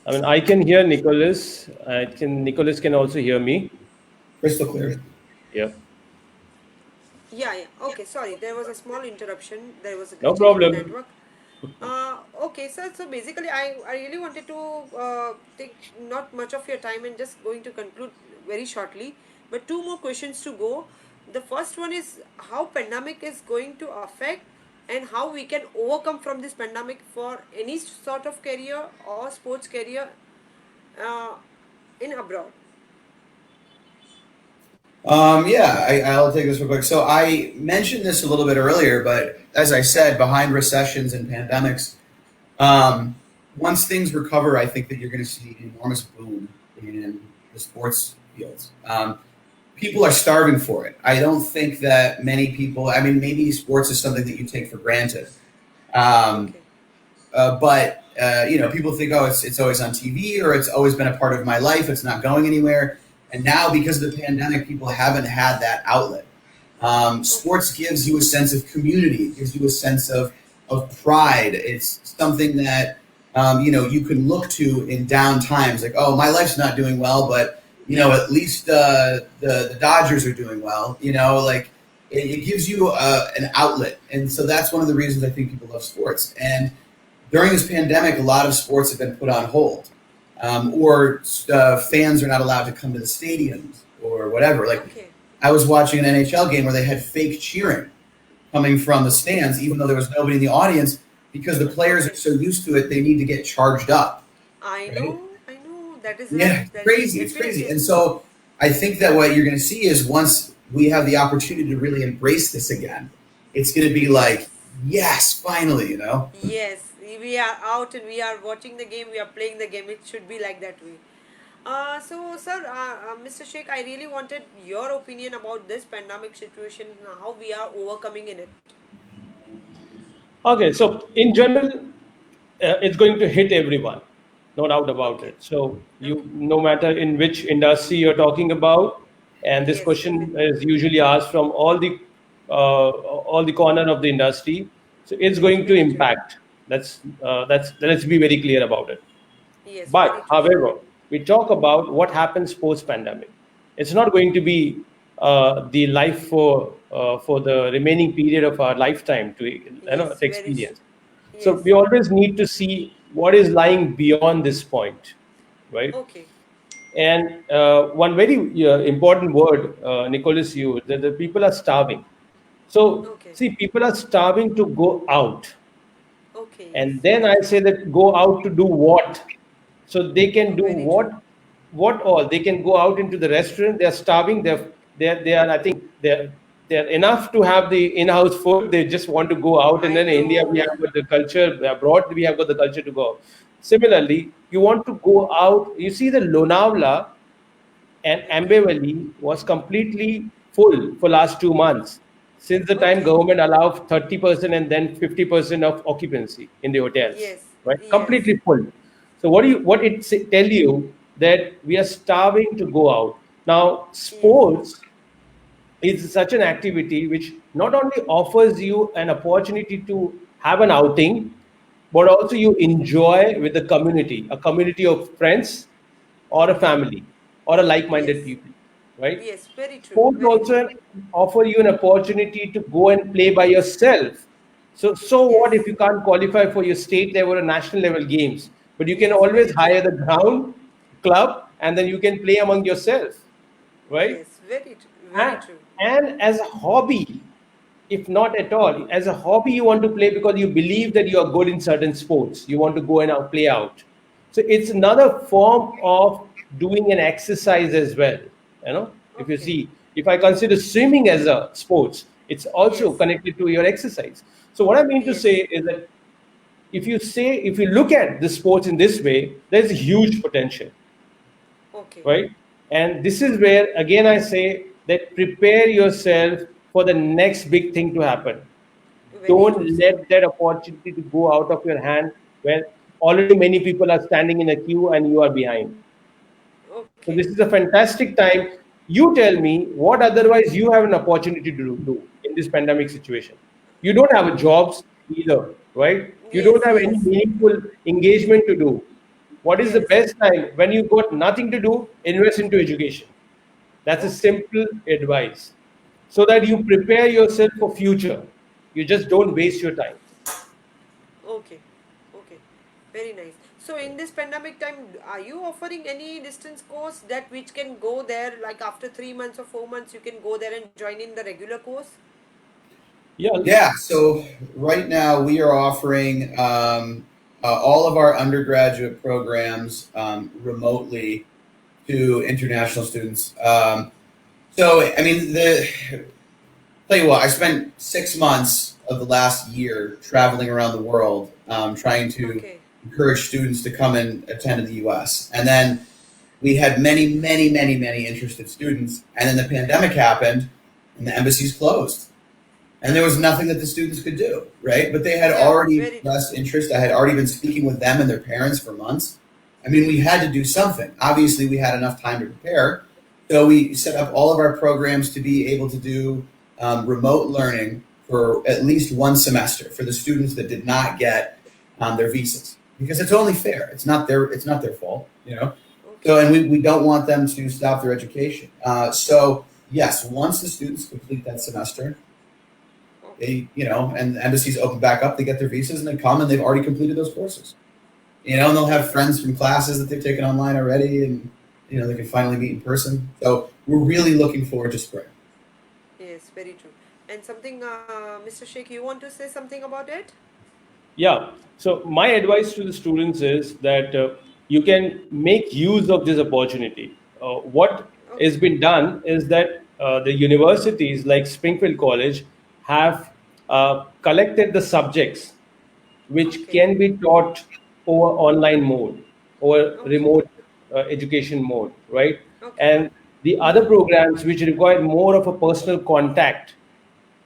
I mean, I can hear Nicholas. I can. Nicholas can also hear me. Crystal clear. Yeah. Yeah, yeah. Okay, sorry. There was a small interruption. There was a No glitching in the problem. network. Okay, sir. So basically, I really wanted to take not much of your time and just going to conclude very shortly. But two more questions to go. The first one is how pandemic is going to affect and how we can overcome from this pandemic for any sort of career or sports career uh, in abroad. Yeah, I'll take this real quick. So I mentioned this a little bit earlier, but as I said, behind recessions and pandemics, once things recover, I think that you're going to see an enormous boom in the sports fields. People are starving for it. I don't think that many people. I mean, maybe sports is something that you take for granted, um, Okay. but people think, oh, it's always on TV or it's always been a part of my life. It's not going anywhere. And now, because of the pandemic, people haven't had that outlet. Okay. Sports gives you a sense of community. It gives you a sense of pride. It's something that you can look to in down times. Like, oh, my life's not doing well, but at least the Dodgers are doing well. Like it gives you an outlet, and so that's one of the reasons I think people love sports. And during this pandemic, a lot of sports have been put on hold, or fans are not allowed to come to the stadiums or whatever. Like Okay. I was watching an NHL game where they had fake cheering coming from the Okay. stands, even though there was nobody in the audience, because the players are Okay. so used to it, they need to get charged up, I right? know, I know. That is Yeah, right. it's That is crazy. It's crazy. definitely. And so I think that what you're going to see is once we have the opportunity to really embrace this again, it's going to be like, Yes. yes, finally. Yes. We are out and we are watching the game, we are playing the game. It should be like that way. So, sir, Mr. Sheikh, I really wanted your opinion about this pandemic situation, how we are overcoming in it. Okay. So in general, it's going to hit everyone, no doubt about Okay. it. So Okay. no matter in which industry you're talking about, and this Yes, question definitely. is usually asked from all the corner of the industry. So it's Yes, going to very true. impact. That's let's be very clear about it. Yes, very But true, sir. however, we talk about what happens post pandemic. It's not going to be the life for the remaining period of our lifetime Yes, to very. experience. So Yes. we always need to see what is lying beyond this point, right? Okay. And one very important word Nicholas used, that the people are starving. So Okay. see, people are starving to go out, Okay. Yes, and then very I true. say that go out to do what? So they can do Very true. what all they can go out into the restaurant. They're starving. They are, I think they're enough to have the in-house food. They just want to go out. And I then in India we know. have got the culture, abroad we have got the culture to go. Similarly, you want to go out. You see the Lonavala and Okay. Ambevali was completely full for last 2 months since the time Okay. government allowed 30% and then 50% of occupancy in the hotels, Yes. right? Yes. Completely full. So what it tell you that we are starving to go out. Now, Yes. sports is such an activity which not only offers you an opportunity to have an outing, but also you enjoy with the community, a community of friends or a Okay. family or a like-minded Yes. people, right? Yes. Very true. Sports Very true. also offer you an opportunity to go and play by yourself. So what Yes. if you can't qualify for your state level or national level games? But you can Yes. always Very true. hire the ground club and then you can play among yourself, right? Yes. Very true. Very and, true. and as a hobby, if not at all, as a hobby you want to play because you believe that you are good in certain sports, you want to go and out play out. So it's another form of doing an exercise as well, if you Okay. see, if I consider swimming as a sports, it's also Yes. connected to your exercise. So what I mean to say Yes. is that if you look at the sports in this way, there's a huge potential, Okay. right? And this is where, again, I say that prepare yourself for the next big thing to happen. Very Don't true, sir. let that opportunity to go out of your hand when already many people are standing in a queue and you are behind. So Okay. this is a fantastic time. You tell me what otherwise you have an opportunity to do in this pandemic situation. You don't have a jobs either, right? You Yes. don't have any Yes. meaningful engagement to do. What is the Yes. best time when you got nothing to do? Invest into education. That's a Okay. simple advice. So that you prepare yourself for future. You just don't waste your time. Okay. Okay. Very nice. So in this pandemic time, are you offering any distance course that which can go there like after 3 months or 4 months you can go there and join in the regular course? Yeah. Yeah, so right now we are offering all of our undergraduate programs remotely to international students. So, I mean, tell you what, I spent 6 months of the last year traveling around the world, trying to Okay. encourage students to come and attend in the U.S. And then we had many, many, many, many interested students. And then the pandemic happened, and the embassies closed, and there was nothing that the students could do, right? But they had Yeah. already Very true. expressed interest. I had already been speaking with them and their parents for months. I mean, we had to do something. Obviously, we had enough time to prepare, so we set up all of our programs to be able to do remote learning for at least one semester for the students that did not get their visas, because it's only fair. It's not their fault, you know. So, Okay. and we don't want them to stop their education. So yes, once the students complete that semester, Okay. and the embassies open back up, they get their visas and they come and they've already completed those courses. And they'll have Yes. friends from classes that they've taken online already, and they can finally meet in person. So we're really looking forward to spring. Yes. Very true. And something, Mr. Sheikh, you want to say something about it? Yeah. So my advice to the students is that you can make use of this opportunity. What Okay. has been done is that the universities like Springfield College have collected the subjects which Okay. can be taught over online mode or Okay. remote education mode, right? Okay. And the other programs which require more of a personal contact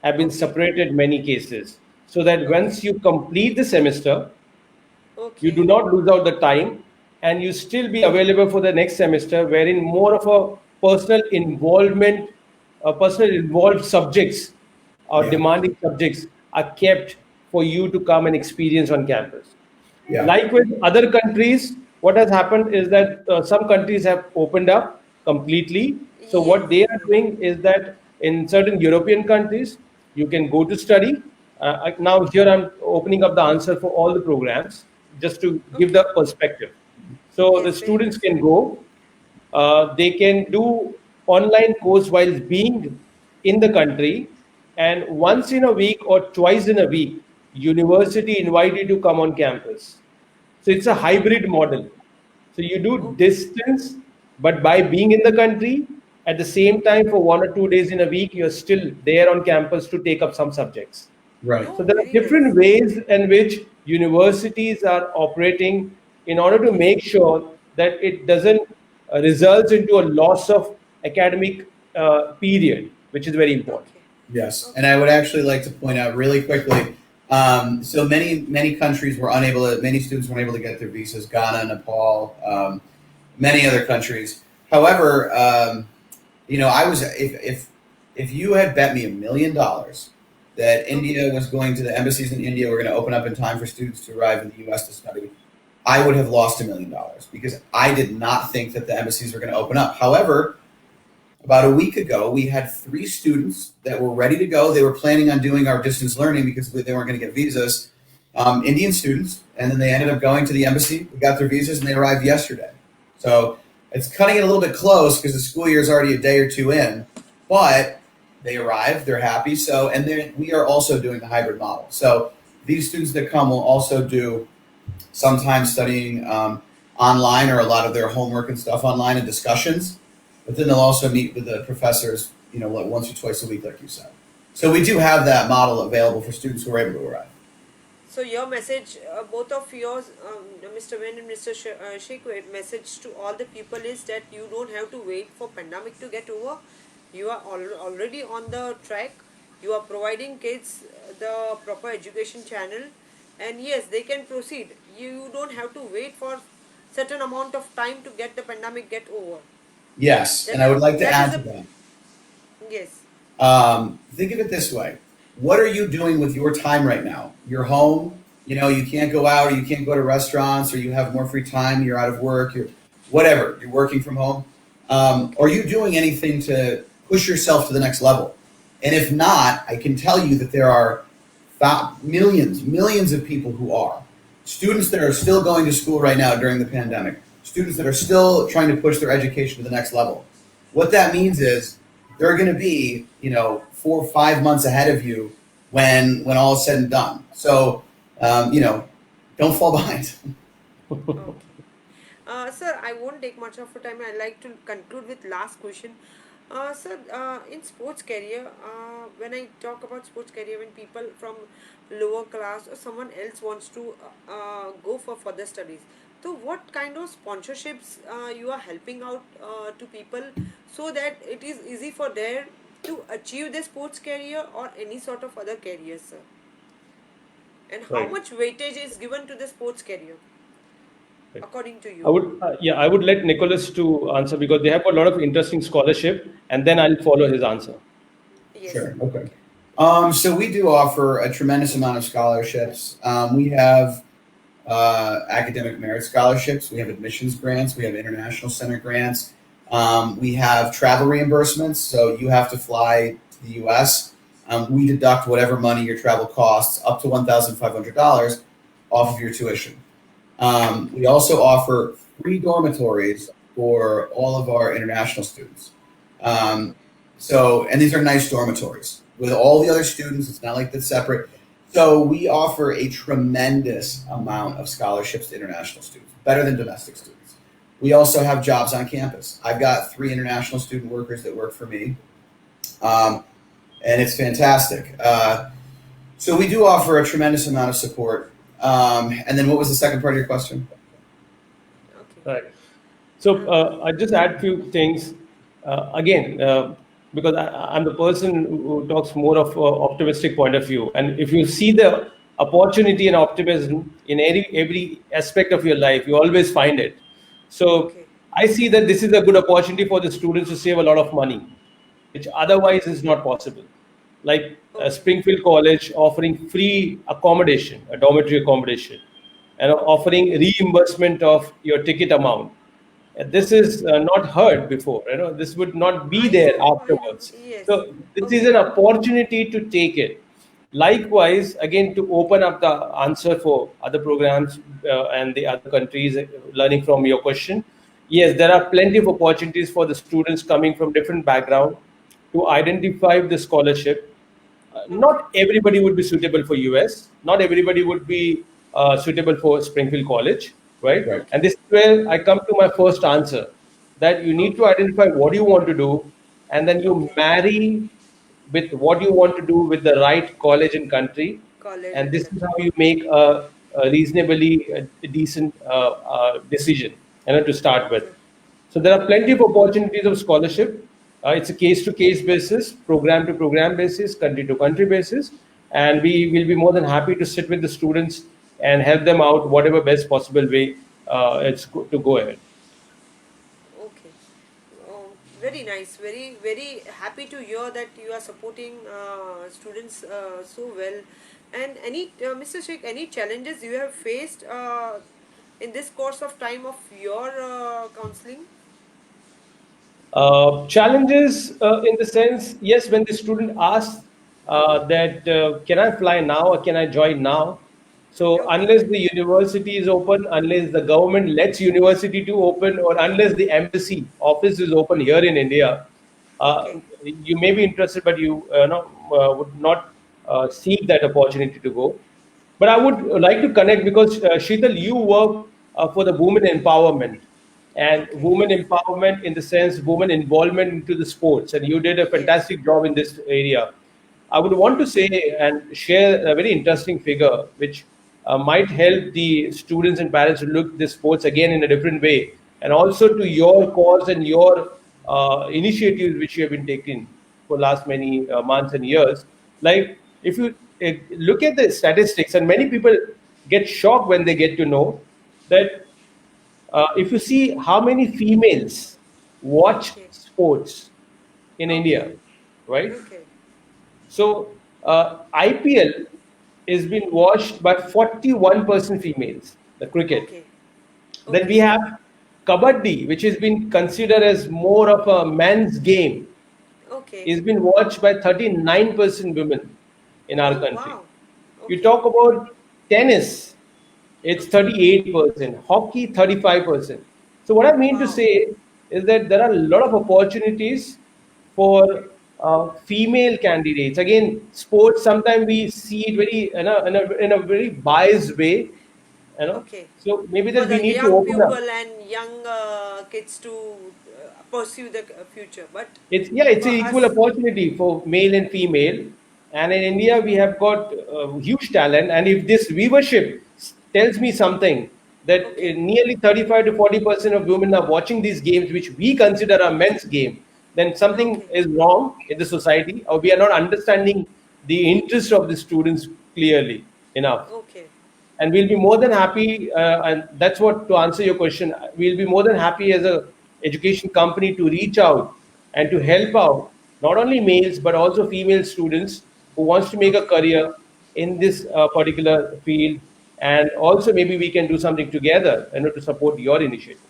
have been Okay. separated many cases, so that Okay. once you complete the semester you Okay. do not lose out the time and you still be available for the next semester, wherein more of a personal involvement, personal involved subjects or Yeah, demanding subjects are kept for you to come and experience on campus. yeah, Like with other countries, what has happened is that some countries have opened up completely. So Yes. what they are doing is that in certain European countries, you can go to study. Now here I'm opening up the answer for all the programs just to give Okay. the perspective. So the Yes. Very true, students sir. can go, they can do online course while being in the country, and once in a week or twice in a week university invite you to come on campus. So it's a hybrid model. So you do Okay. distance, but by being in the country, at the same time for 1 or 2 days in a week you're still there on campus to take up some subjects. right. So Oh, there are very nice. different ways in which universities are operating in order to Okay. make sure that it doesn't results into a loss of academic period, which is very important. Okay. Yes, and Okay. I would actually like to point out really quickly. So many countries were unable to. Many students weren't able to get their visas. Ghana, Nepal, many other countries. However, I was if you had bet me $1 million that Okay. India was going to the embassies in India were going to open up in time for students to arrive in the U.S. to study, I would have lost $1 million because I did not think that the embassies were going to open up. However, about a week ago, we had 3 students that were ready to go. They were planning on doing our distance learning because they weren't going to get visas. Indian students, and then they ended up going to the embassy. We got their visas, and they arrived yesterday. So it's cutting it a little bit close because the school year is already a day or two in, but they arrived. They're happy. So, and then we are also doing the hybrid model. So these students that come will also do sometimes studying online or a lot of their homework and stuff online and discussions. But then they'll also meet with the professors, like once or twice a week, like you said. So we do have that model available for students who are able to arrive. So your message, both of yours, Mr. Venn and Mr. Sheikh, message to all the people is that you don't have to wait for pandemic to get over. You are already on the track. You are providing kids the proper education channel, and yes, they can proceed. You don't have to wait for certain amount of time to get the pandemic get over. Yes, and That I is would like to that is add to the that. yes. Think of it this way. What are you doing with your time right now? You're home, you can't go out or you can't go to restaurants or you have more free time, you're out of work, you're whatever, you're working from home. Are Okay. you doing anything to push yourself to the next level? And if not, I can tell you that there are millions of people who are. Students that are still going to school right now during the pandemic, students that are still trying to push their education to the next level. What that means is they're going to be, 4 or 5 months ahead of you when all is said and done. So, don't fall behind. Okay. Sir, I won't take much of your time. I like to conclude with last question. Sir, in sports career, when I talk about sports career, when people from lower class or someone else wants to go for further studies, so what kind of sponsorships you are helping out to people so that it is easy for them to achieve their sports career or any sort of other careers, sir? And how Right. much weightage is given to the sports career Right. according to I you? would, yeah, I would let Nicholas to answer because they have a lot of interesting scholarship, and then I'll follow his answer. Yes, sir. Sure. Okay. Okay. So we do offer a tremendous amount of scholarships. We have academic merit scholarships. We have admissions grants. We have international center grants. We have travel reimbursements. So you have to fly to the U.S. We deduct whatever money your travel costs, up to $1,500 off of your tuition. We also offer free dormitories for all of our international students. Um, Okay. and these are nice dormitories with all the other students. It's not like that's separate. So we offer a tremendous amount of scholarships to international students, better than domestic students. We also have jobs on campus. I've got 3 international student workers that work for me, um, and it's fantastic. So we do offer a tremendous amount of support. And then what was the second part of your question? Okay. Right. So Uh, I just add few things again because I'm the person who talks more of optimistic point of view. And if you see the opportunity and optimism in every aspect of your life, you always find it. So okay. I see that this is a good opportunity for the students to save a lot of money, which otherwise is not possible. Like Okay. Springfield College offering free accommodation, a dormitory accommodation, and Okay. offering reimbursement of your ticket amount. This Okay. is not heard before. This would not be I there know. I know. afterwards. Yes. So this is an Okay. opportunity to take it. Likewise, again, to open up the answer for other programs and the other countries, learning from your question, yes, there are plenty of opportunities for the students coming from different background to identify the scholarship. Okay. Not everybody would be suitable for US. Not everybody would be suitable for Springfield College, right? Right. And Okay. this is where I come to my first answer that you need to Okay. identify what you want to do, and then you Okay. marry with what you want to do with the right college and country, College and and this is country. how you make a a reasonably decent decision, to start with. Okay. So there are plenty of opportunities of scholarship. It's a case-to-case basis, program-to-program basis, country-to-country basis, and we will be more than happy to sit with the students and help them out whatever best possible way to go ahead. Okay. Oh, very nice. Very, very happy to hear that you are supporting students so well. And Mr. Sheikh, any challenges you have faced in this course of time of your counseling? Challenges in the sense, yes, when the student asks that can I fly now or can I join now? So Okay. unless the university is open, unless the government lets university to open, or unless the embassy office is open here in India, Okay. you may be interested, but you would not seek that opportunity to go. But I would like to connect because Sheetal, you work for the women empowerment and Okay. women empowerment in the sense women involvement into the sports, and you did a Yes. fantastic job in this area. I would want to say and share a very interesting figure which might help the students and parents to look at the sports again in a different way, and also to your cause and your initiatives which you have been taking for last many months and years. Like if you look at the statistics, and many people get shocked when they get to know that if you see how many females watch Okay. sports in Okay. India, right? Okay. So IPL is being watched by 41% females, the cricket. Okay. Then we Okay. have Kabaddi, which has been considered as more of a man's game, Okay. is been watched by 39% women in our Oh country. wow. You Okay. talk about tennis, it's 38%, hockey 35%. So what I mean to Wow. say is that there are a lot of opportunities for female candidates. Again, sports sometimes we see it very in a very biased way, you know. Okay. So maybe For that we the need to young open people up. and young kids to pursue the future, but It's for an equal us, opportunity for male and female. And in India, we have got huge talent. And if this viewership tells me something that okay. nearly 35 to 40% of women are watching these games, which we consider a men's game, then something Okay. is wrong in the society, or we are not understanding the interest of the students clearly enough. Okay. And we'll be more than happy, and that's what, to answer your question, we'll be more than happy as a education company to reach out and to help Okay. out not only males but also female students who wants to make a Okay. career in this particular field, and also maybe we can do something together, to support your initiatives.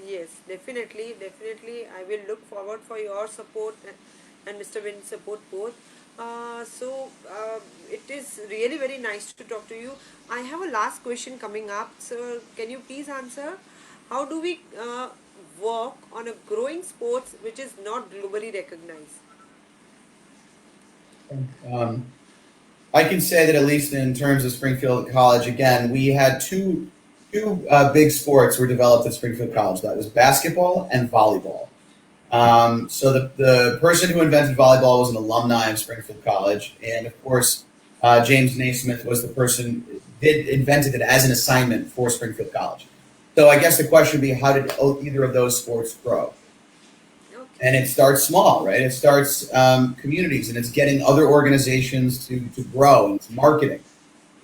Yes, definitely, definitely. I will look forward for your support and Mr. Win's support both. It is really very nice to talk to you. I have a last question coming up. So can you please answer? How do we work on a growing sports which is not globally recognized? Um, I can say that at least in terms of Springfield College, again, we had two big sports were developed at Springfield College. That was basketball and volleyball. So the person who invented volleyball was an alumni of Springfield College, and of course, James Naismith was the person did invented it as an assignment for Springfield College. So I guess the question would be, how did either of those sports grow? Okay. And it starts small, right? It starts communities, and it's getting other organizations to grow, and it's marketing,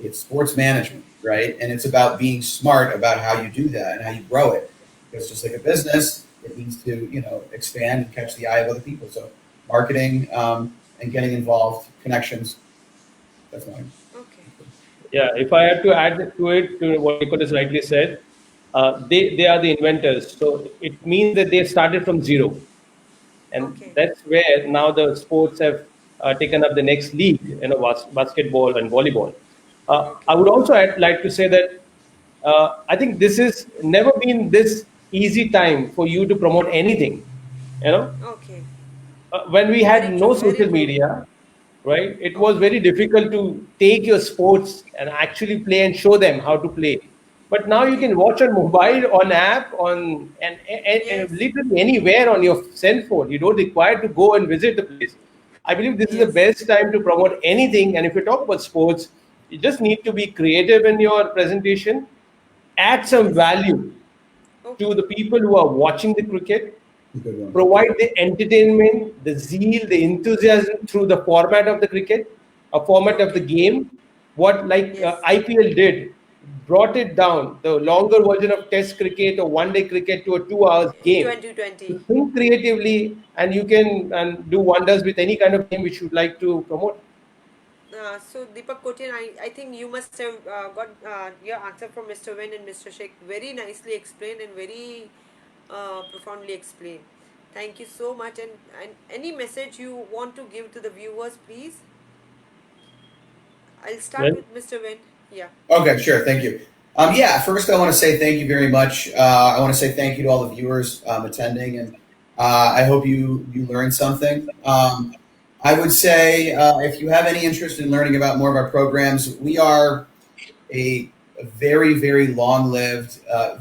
it's sports management, right? And it's about being smart about how you do that and how you grow it, because just like a business, it needs to expand and catch the eye of other people. So marketing and getting involved, connections. That's mine. Okay. Yeah, if I have to add to it, to what Nicholas rightly said, they are the inventors. So it means that they started from zero, and Okay. that's where now the sports have taken up the next league, basketball and volleyball. I Okay. would also like to say that I think this has never been this easy time for you to promote anything. You know, Okay. when we Very had true. no Very social true. media, right, it was Okay. very difficult to take your sports and actually play and show them how to play. But now you Okay. can watch on mobile, on app, on and Yes. literally anywhere on your cell phone. You don't require to go and visit the place. I believe this is the Yes. best time to promote anything. And if you talk about sports, you just need to be creative in your presentation, add some Yes. value to Okay. the people who are watching the cricket, Good one. provide the entertainment, the zeal, the enthusiasm through the format of the cricket, a format of the Okay. game. What like Yes. IPL did, brought it down, the longer version of Test cricket or one-day cricket to a 2 hours game. So 2020. think creatively, and you can and do wonders with any kind of game which you'd like to promote. So Deepak Kotian, I think you must have got your answer from Mr. Venn and Mr. Sheikh very nicely explained and very profoundly explained. Thank you so much. And any message you want to give to the viewers, please? I'll start Well, with Mr. Venn. Yeah. Okay, sure. Thank you. Yeah, first I want to say thank you very much. I want to say thank you to all the viewers attending, and I hope you learned something. I would say if you have any interest in learning about more of our programs, we are a very, very long-lived,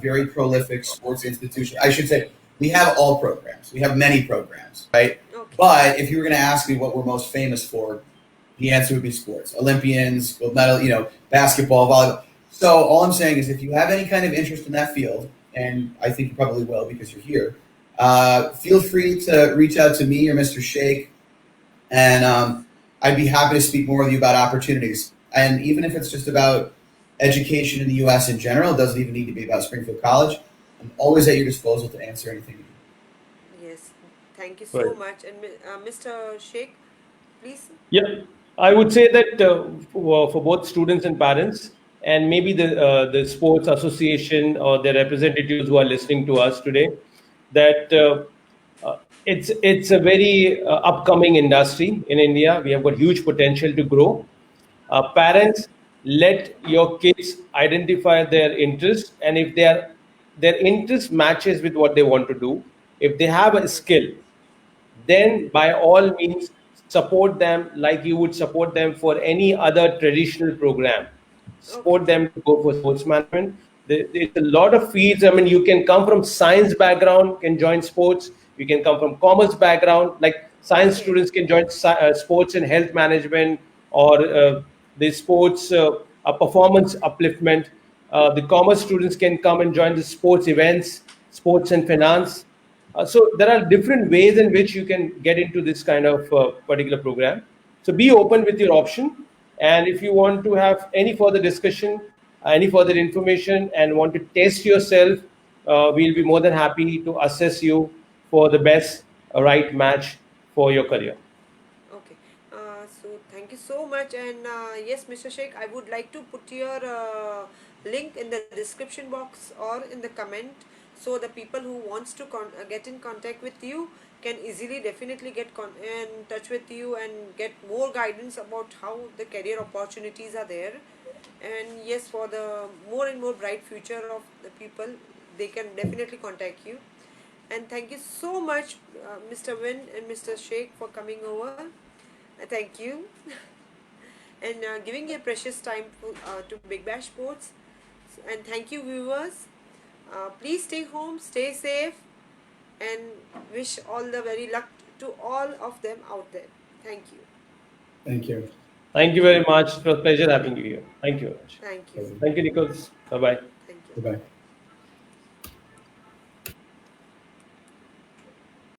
very prolific sports institution. I should say we have all programs. We have many programs, right? Okay. But if you were going to ask me what we're most famous for, the answer would be sports. Olympians, gold medal, basketball, volleyball. So all I'm saying is if you have any kind of interest in that field, and I think you probably will because you're here, feel free to reach out to me or Mr. Sheikh, and I'd be happy to speak more with you about opportunities. And even if it's just about education in the U.S. in general, it doesn't even need to be about Springfield College. I'm always at your disposal to answer anything you need. Yes. Thank you so well, much. And Mr. Sheikh, please. yeah, I would say that for both students and parents, and maybe the sports association or their representatives who are listening to us today, that it's a very upcoming industry in India. We have got huge potential to grow. Parents, let your kids identify their interests, and if their interest matches with what they want to do, if they have a Yes. skill, then by all means support them like you would support them for any other traditional program. Okay. Support them to go for sports management. There's a lot of fields. I mean, you can come from science background, can join sports. You can come from commerce background, like science Okay. students can join sports and health management, or the sports performance upliftment. The commerce students can come and join the sports events, sports and finance. So there are different ways in which you can get into this kind of particular program. So be open with your option. And if you want to have any further discussion, any further information, and want to test yourself, we'll be more than happy to assess you for the best right match for your career. Okay. So thank you so much. And yes, Mr. Sheikh, I would like to put your link in the description box or in the comment, so the people who wants to get in contact with you can easily definitely get in touch with you and get more guidance about how the career opportunities are there. And yes, for the more and more bright future of the people, they can definitely contact you. And thank you so much, Mr. Win and Mr. Sheikh, for coming over. Thank you. And giving your precious time to Big Bash Sports. And thank you, viewers. Please stay home, stay safe, and wish all the very luck to all of them out there. Thank you. Thank you. Thank you very much. It was a pleasure having you here. Thank you very much. Thank you. Thank you, Nichols. Bye bye. Thank you. Goodbye.